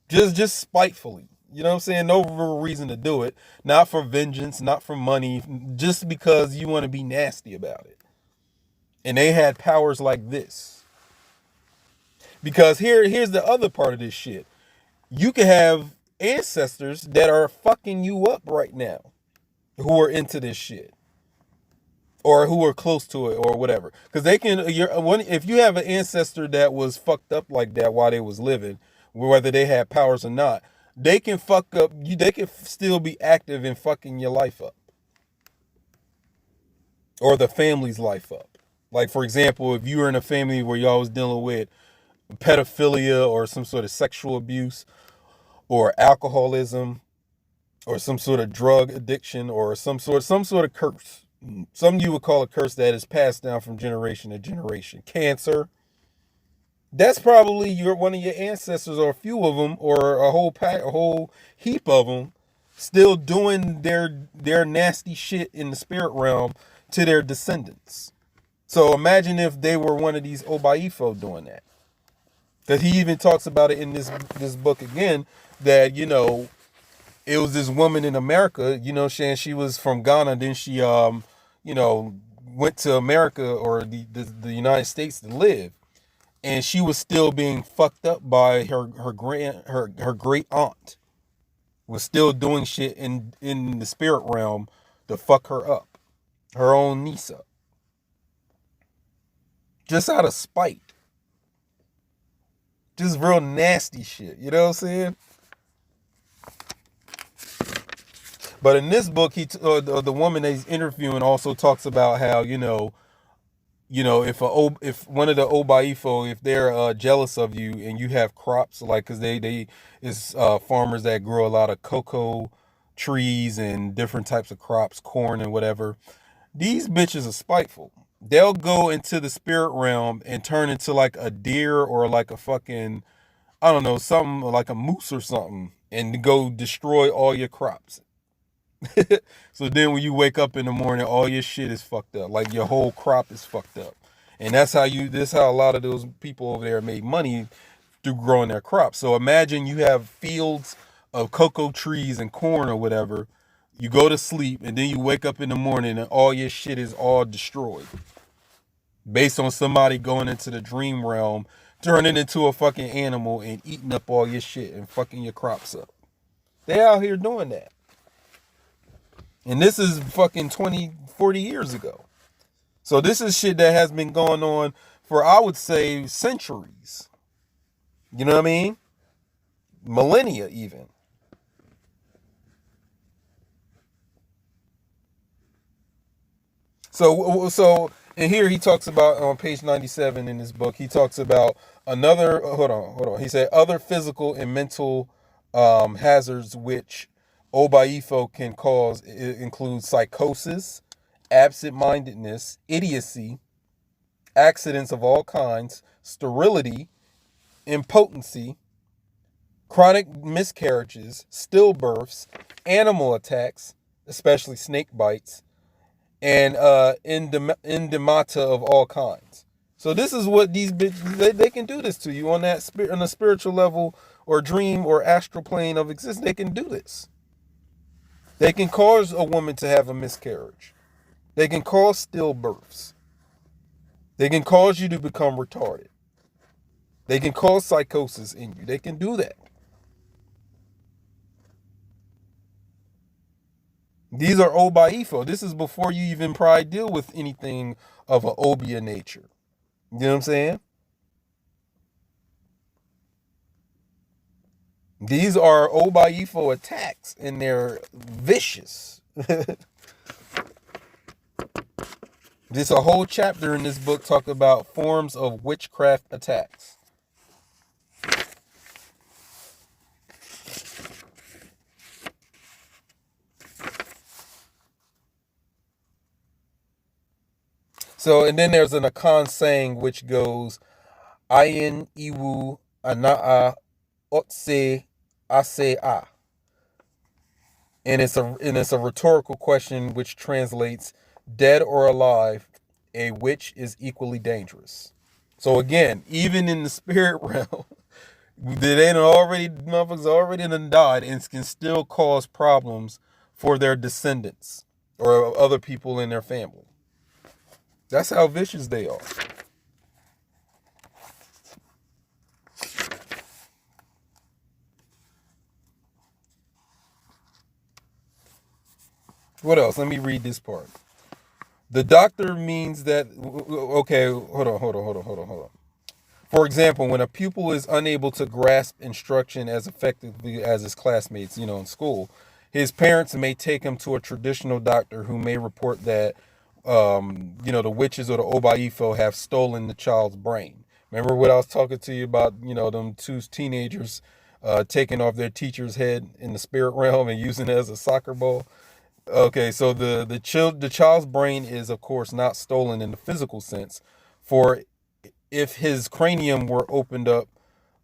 just spitefully. You know what I'm saying? No real reason to do it. Not for vengeance, not for money, just because you want to be nasty about it. And they had powers like this. Because here's the other part of this shit. You can have ancestors that are fucking you up right now who are into this shit. Or who are close to it or whatever. Because they can, if you have an ancestor that was fucked up like that while they was living, whether they had powers or not, they can fuck up you. They can still be active in fucking your life up, or the family's life up. Like for example, if you were in a family where y'all was dealing with pedophilia or some sort of sexual abuse, or alcoholism, or some sort of drug addiction, or some sort of curse. Some you would call a curse that is passed down from generation to generation. Cancer. That's probably one of your ancestors, or a few of them, or a whole heap of them, still doing their nasty shit in the spirit realm to their descendants. So imagine if they were one of these Obayi doing that. Because he even talks about it in this book again, that it was this woman in America, she was from Ghana, then she went to America or the United States to live. And she was still being fucked up by her great aunt. Was still doing shit in the spirit realm to fuck her up. Her own niece up. Just out of spite. Just real nasty shit. You know what I'm saying? But in this book, the woman that he's interviewing also talks about how, if one of the Obayi, if they're jealous of you and you have crops, like, because they is farmers that grow a lot of cocoa trees and different types of crops, corn and whatever. These bitches are spiteful. they'll go into the spirit realm and turn into like a deer or like a fucking, I don't know, something like a moose or something, and go destroy all your crops. So then when you wake up in the morning, all your shit is fucked up. Like your whole crop is fucked up. And this how a lot of those people over there made money through growing their crops. So imagine you have fields of cocoa trees and corn or whatever. You go to sleep and then you wake up in the morning and all your shit is all destroyed. Based on somebody going into the dream realm, turning into a fucking animal and eating up all your shit and fucking your crops up. They out here doing that. And this is fucking 20, 40 years ago. So this is shit that has been going on for, I would say, centuries. You know what I mean? Millennia even. So and here he talks about on page 97 in his book, he talks about another, hold on. He said other physical and mental hazards which Obayi can cause include psychosis, absent-mindedness, idiocy, accidents of all kinds, sterility, impotency, chronic miscarriages, stillbirths, animal attacks, especially snake bites, and endemata of all kinds. So this is what these bitches, they can do this to you on that on a spiritual level or dream or astral plane of existence. They can do this. They can cause a woman to have a miscarriage. They can cause stillbirths. They can cause you to become retarded. They can cause psychosis in you. They can do that. These are Obayi. This is before you even probably deal with anything of an Obeah nature. You know what I'm saying? These are Obayi attacks, and they're vicious. There's a whole chapter in this book talk about forms of witchcraft attacks. So, and then there's an Akan saying which goes, Ayin iwu ana'a otse ase a. And it's a rhetorical question which translates, dead or alive, a witch is equally dangerous. So again, even in the spirit realm, they ain't already, motherfuckers already done died and can still cause problems for their descendants or other people in their family. That's how vicious they are. What else? Let me read this part. The doctor means that, okay, hold on. For example, when a pupil is unable to grasp instruction as effectively as his classmates, in school, his parents may take him to a traditional doctor who may report that, the witches or the Obayi have stolen the child's brain. Remember what I was talking to you about, them two teenagers taking off their teacher's head in the spirit realm and using it as a soccer ball? Okay, so the child's brain is of course not stolen in the physical sense, for if his cranium were opened up,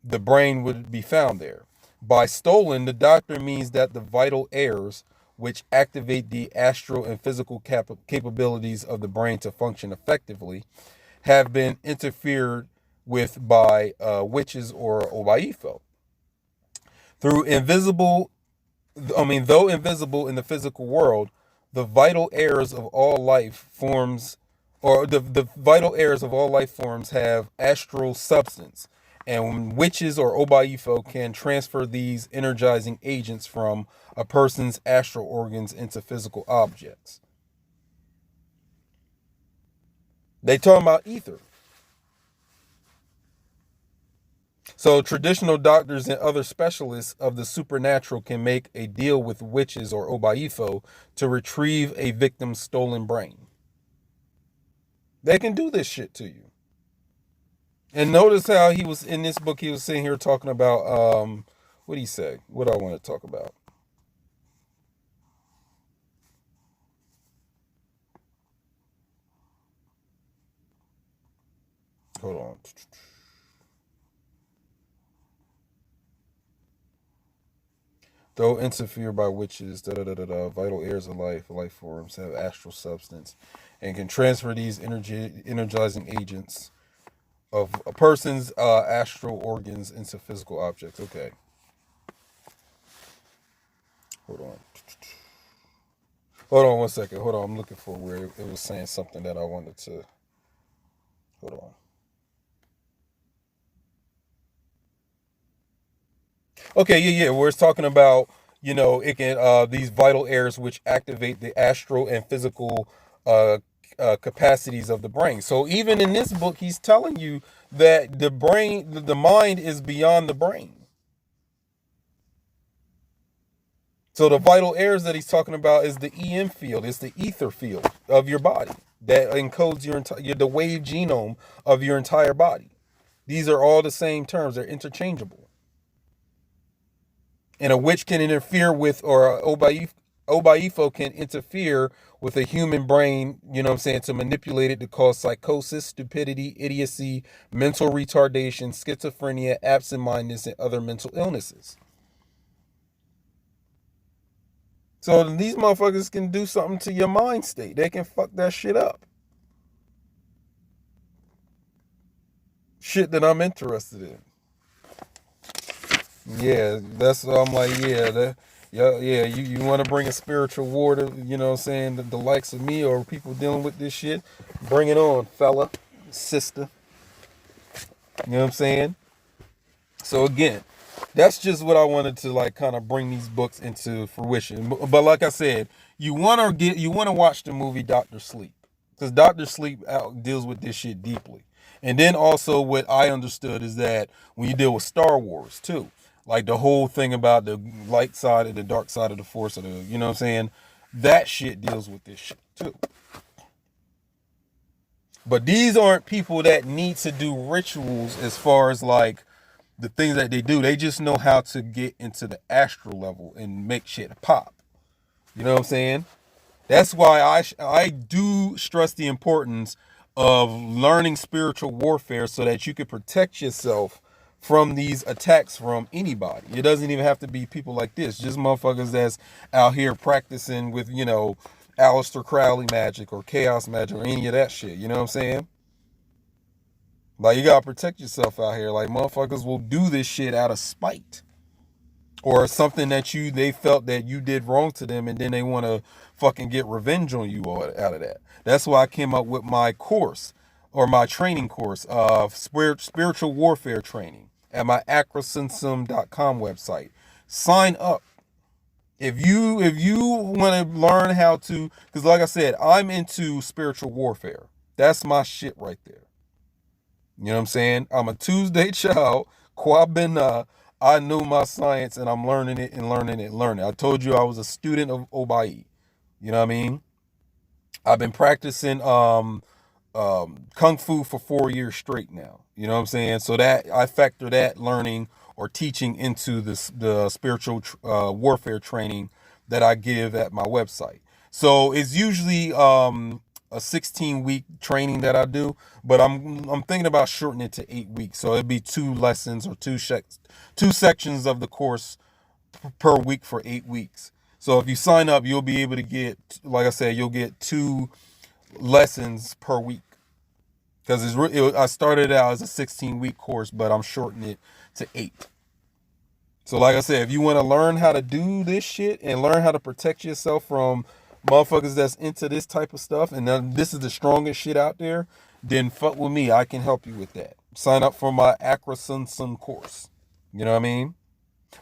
the brain would be found there. By stolen, the doctor means that the vital airs, which activate the astral and physical capabilities of the brain to function effectively, have been interfered with by witches or Obaifo. Through invisible though invisible in the physical world, the vital airs of all life forms, or the vital airs of all life forms have astral substance, and witches or Obaifo can transfer these energizing agents from a person's astral organs into physical objects. They talking about ether. So traditional doctors and other specialists of the supernatural can make a deal with witches or Obaifo to retrieve a victim's stolen brain. They can do this shit to you. And notice how he was in this book, he was sitting here talking about what did he say? What do I want to talk about? Hold on. Though interfered by witches, vital heirs of life forms have astral substance, and can transfer these energizing agents of a person's astral organs into physical objects. Okay, hold on. Hold on 1 second. Hold on, I'm looking for where it was saying something that I wanted to. Hold on. Okay, yeah. Where it's talking about, it can these vital airs which activate the astral and physical uh, capacities of the brain. So even in this book, he's telling you that the brain, the mind, is beyond the brain. So the vital airs that he's talking about is the EM field, it's the ether field of your body that encodes the wave genome of your entire body. These are all the same terms; they're interchangeable. And a witch can interfere with, or Obayifo can interfere with a human brain, you know what I'm saying, to manipulate it to cause psychosis, stupidity, idiocy, mental retardation, schizophrenia, absent-mindedness, and other mental illnesses. So these motherfuckers can do something to your mind state. They can fuck that shit up. Shit that I'm interested in. Yeah, that's what I'm like, you want to bring a spiritual war to, you know what I'm saying, the likes of me or people dealing with this shit, bring it on, fella, sister. You know what I'm saying? So again, that's just what I wanted to like kind of bring these books into fruition. But like I said, you want to watch the movie Doctor Sleep, because Doctor Sleep deals with this shit deeply. And then also what I understood is that when you deal with Star Wars too, like the whole thing about the light side and the dark side of the force, of the, you know what I'm saying, that shit deals with this shit too. But these aren't people that need to do rituals as far as like the things that they do. They just know how to get into the astral level and make shit pop. You know what I'm saying? That's why I do stress the importance of learning spiritual warfare so that you can protect yourself from these attacks from anybody. It doesn't even have to be people like this. Just motherfuckers that's out here practicing with, Aleister Crowley magic or chaos magic or any of that shit. You know what I'm saying? Like, you gotta protect yourself out here. Like, motherfuckers will do this shit out of spite, or something that they felt that you did wrong to them, and then they want to fucking get revenge on you out of that. That's why I came up with my course, or my training course of spiritual warfare training at my acrosensum.com website. Sign up if you want to learn how to, because like I said, I'm into spiritual warfare. That's my shit right there. You know what I'm saying? I'm a Tuesday child. Kwabena. I know my science, and I'm learning it and learning it and learning. I told you I was a student of Obayi. You know what I mean? I've been practicing kung fu for 4 years straight now. You know what I'm saying? So that I factor that learning or teaching into the spiritual warfare training that I give at my website. So it's usually a 16-week training that I do, but I'm thinking about shortening it to 8 weeks. So it'd be 2 lessons or two sections of the course per week for 8 weeks. So if you sign up, you'll be able to get, like I said, you'll get 2 lessons per week. Because I started out as a 16-week course, but I'm shortening it to 8. So like I said, if you want to learn how to do this shit and learn how to protect yourself from motherfuckers that's into this type of stuff, and then this is the strongest shit out there, then fuck with me. I can help you with that. Sign up for my Acrosensum course. You know what I mean?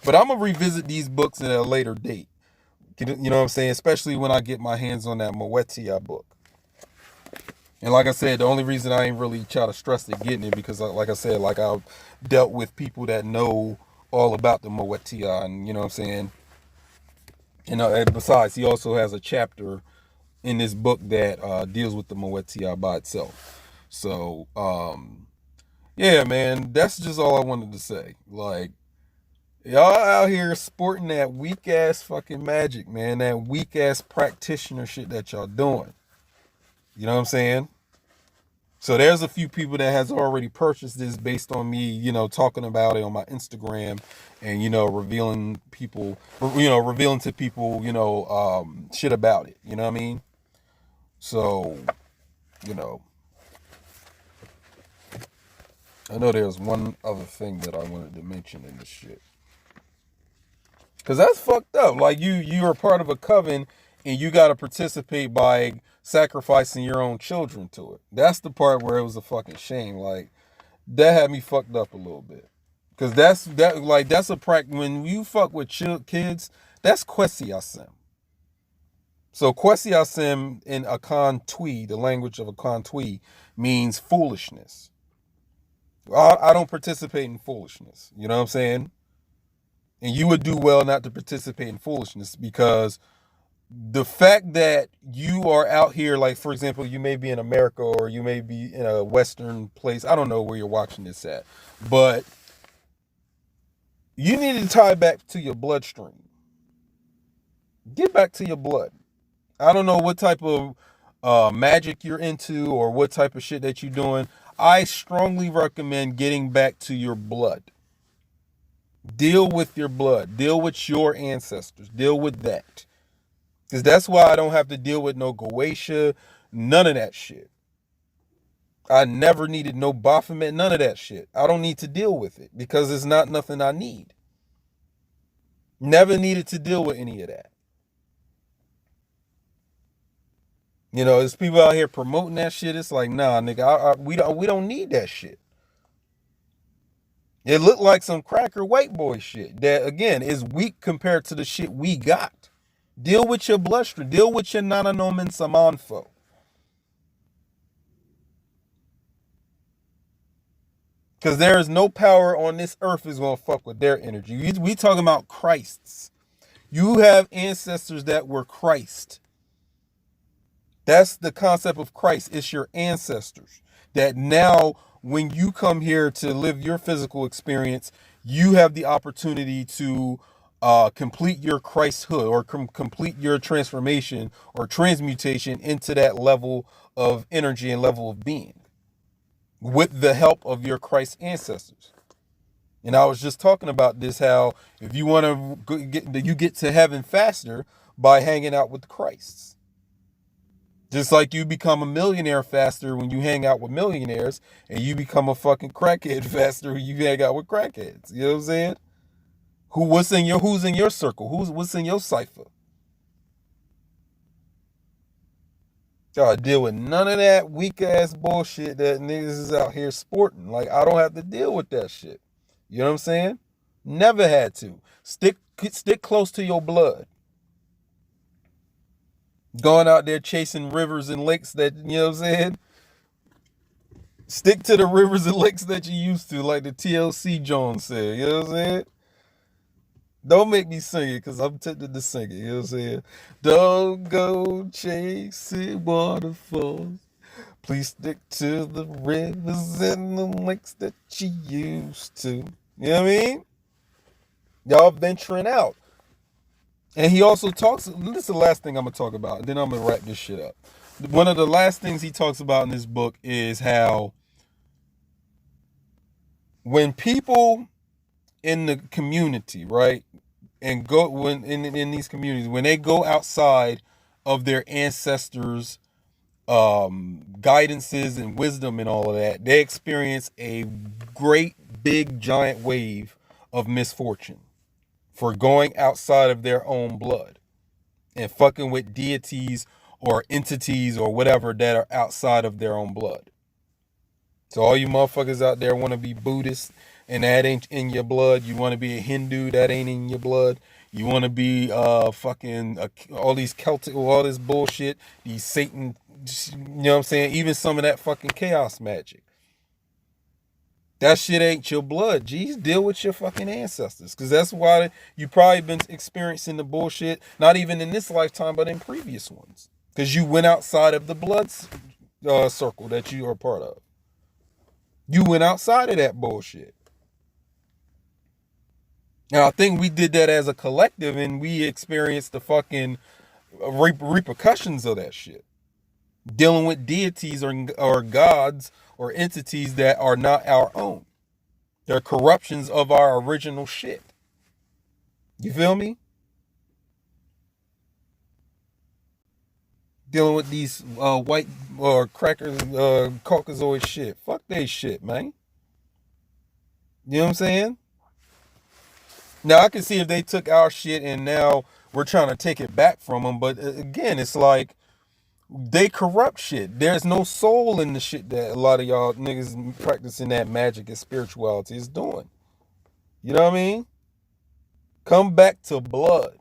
But I'm going to revisit these books at a later date. You know what I'm saying? Especially when I get my hands on that Moetia book. And like I said, the only reason I ain't really try to stress to getting it, because like I said, like I've dealt with people that know all about the Moetia, and you know what I'm saying? And besides, he also has a chapter in this book that deals with the Moetia by itself. So, yeah, man, that's just all I wanted to say. Like, y'all out here sporting that weak ass fucking magic, man. That weak ass practitioner shit that y'all doing. You know what I'm saying? So there's a few people that has already purchased this based on me, talking about it on my Instagram and, revealing to people, shit about it. You know what I mean? So, you know, I know there's one other thing that I wanted to mention in this shit. Cause that's fucked up. Like you are part of a coven and you gotta participate by sacrificing your own children to it. That's the part where it was a fucking shame. Like that had me fucked up a little bit. Cause that's a practice when you fuck with kids. That's kwesiasem. So kwesiasem in Akan Twi, the language of Akan Twi, means foolishness. I don't participate in foolishness. You know what I'm saying? And you would do well not to participate in foolishness because the fact that you are out here, like for example, you may be in America or you may be in a Western place. I don't know where you're watching this at, but you need to tie back to your bloodstream. Get back to your blood. I don't know what type of magic you're into or what type of shit that you're doing. I strongly recommend getting back to your blood. Deal with your blood. Deal with your ancestors. Deal with that. Because that's why I don't have to deal with no Goetia, none of that shit. I never needed no Baphomet, none of that shit. I don't need to deal with it because it's not nothing I need. Never needed to deal with any of that. There's people out here promoting that shit. It's like, nah, nigga, we don't need that shit. It looked like some cracker white boy shit that, again, is weak compared to the shit we got. Deal with your bloodstream. Deal with your Nananom and Samanfo. Because there is no power on this earth is going to fuck with their energy. We talking about Christs. You have ancestors that were Christ. That's the concept of Christ. It's your ancestors. That now, when you come here to live your physical experience, you have the opportunity to complete your Christhood or complete your transformation or transmutation into that level of energy and level of being with the help of your Christ ancestors. And I was just talking about this, how if you want to get to heaven faster by hanging out with Christs. Just like you become a millionaire faster when you hang out with millionaires, and you become a fucking crackhead faster when you hang out with crackheads. You know what I'm saying? Who's in your circle? What's in your cipher? Gotta deal with none of that weak ass bullshit that niggas is out here sporting. Like, I don't have to deal with that shit. You know what I'm saying? Never had to. Stick close to your blood. Going out there chasing rivers and lakes that, you know what I'm saying? Stick to the rivers and lakes that you used to, like the TLC Jones said. You know what I'm saying? Don't make me sing it, because I'm tempted to sing it. You know what I'm saying? Don't go chasing waterfalls. Please stick to the rivers and the lakes that you used to. You know what I mean? Y'all venturing out. And he also talks, this is the last thing I'm going to talk about, then I'm going to wrap this shit up. One of the last things he talks about in this book is how when people in the community, right, and go when in these communities, when they go outside of their ancestors' guidances and wisdom and all of that, they experience a great big giant wave of misfortune for going outside of their own blood and fucking with deities or entities or whatever that are outside of their own blood. So all you motherfuckers out there want to be Buddhist and that ain't in your blood. You want to be a Hindu, that ain't in your blood. You want to be all these Celtic, all this bullshit, these Satan, you know what I'm saying? Even some of that fucking chaos magic. That shit ain't your blood. Geez, deal with your fucking ancestors. Because that's why you probably been experiencing the bullshit, not even in this lifetime, but in previous ones. Because you went outside of the blood circle that you are part of. You went outside of that bullshit. Now, I think we did that as a collective and we experienced the fucking repercussions of that shit. dealing with deities or gods or entities that are not our own. They're corruptions of our original shit. You feel me? Dealing with these white or crackers, Caucasoid shit. Fuck they shit, man. You know what I'm saying? Now I can see if they took our shit and now we're trying to take it back from them, but again, it's like they corrupt shit. There's no soul in the shit that a lot of y'all niggas practicing that magic and spirituality is doing. You know what I mean? Come back to blood.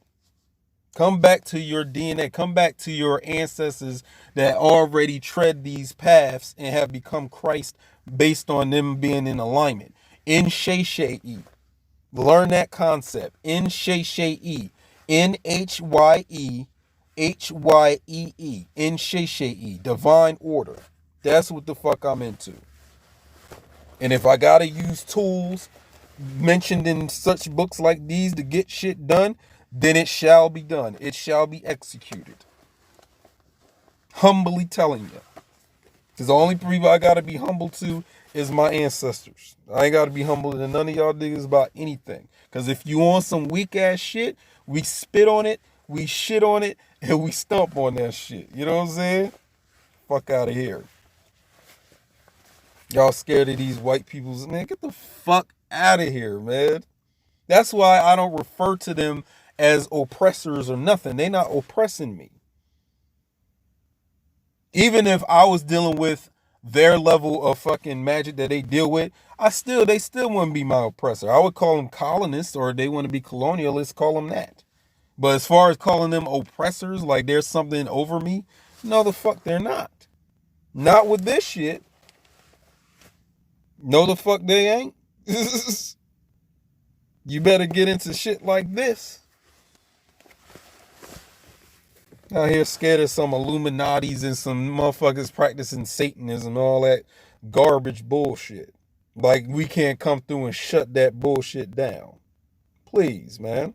Come back to your DNA. Come back to your ancestors that already tread these paths and have become Christ based on them being in alignment. In Sheshe. Learn that concept. In Sheshe. Nhyehyeee. In Sheshe. Divine order. That's what the fuck I'm into. And if I gotta use tools mentioned in such books like these to get shit done, then it shall be done. It shall be executed. Humbly telling you. Because the only people I gotta be humble to is my ancestors. I ain't gotta be humble to none of y'all niggas about anything. Because if you on some weak ass shit, we spit on it, we shit on it, and we stomp on that shit. You know what I'm saying? Fuck out of here. Y'all scared of these white people's, man, get the fuck out of here, man. That's why I don't refer to them as oppressors or nothing. They not oppressing me. Even if I was dealing with their level of fucking magic that they deal with, they still wouldn't be my oppressor. I would call them colonists, or they want to be colonialists, call them that. But as far as calling them oppressors, like there's something over me, no the fuck they're not. Not with this shit. No the fuck they ain't. You better get into shit like this. Out here scared of some Illuminatis and some motherfuckers practicing Satanism and all that garbage bullshit. Like we can't come through and shut that bullshit down. Please, man.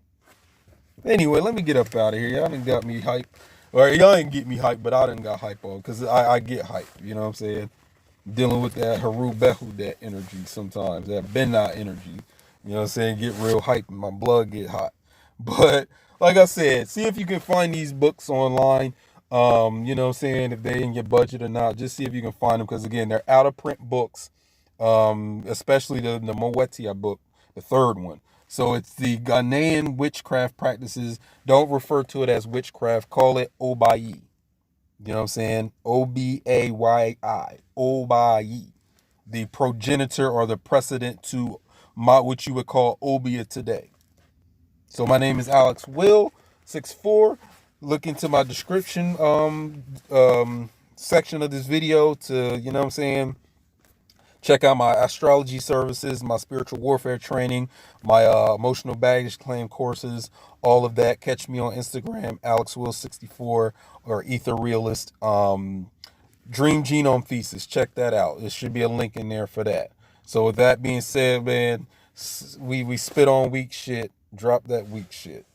Anyway, let me get up out of here. Y'all done got me hyped. Or y'all ain't get me hyped, but I done got hype on. Because I get hyped, you know what I'm saying? Dealing with that Haru Behu, that energy sometimes. That Benna energy. You know what I'm saying? Get real hype and my blood get hot. But like I said, see if you can find these books online. You know what I'm saying? If they in your budget or not, just see if you can find them. Because again, they're out of print books. Especially the Moetia book, the third one. So it's the Ghanaian Witchcraft Practices. Don't refer to it as witchcraft. Call it Obayi. You know what I'm saying? Obayi. Obayi. The progenitor or the precedent to what you would call Obeah today. So my name is Alex Will 64. Look into my description section of this video to, you know what I'm saying, check out my astrology services, my spiritual warfare training, my emotional baggage claim courses, all of that. Catch me on Instagram, AlexWill64 or Ether Realist. Dream Genome Thesis, check that out. There should be a link in there for that. So with that being said, man, we spit on weak shit. Drop that weak shit.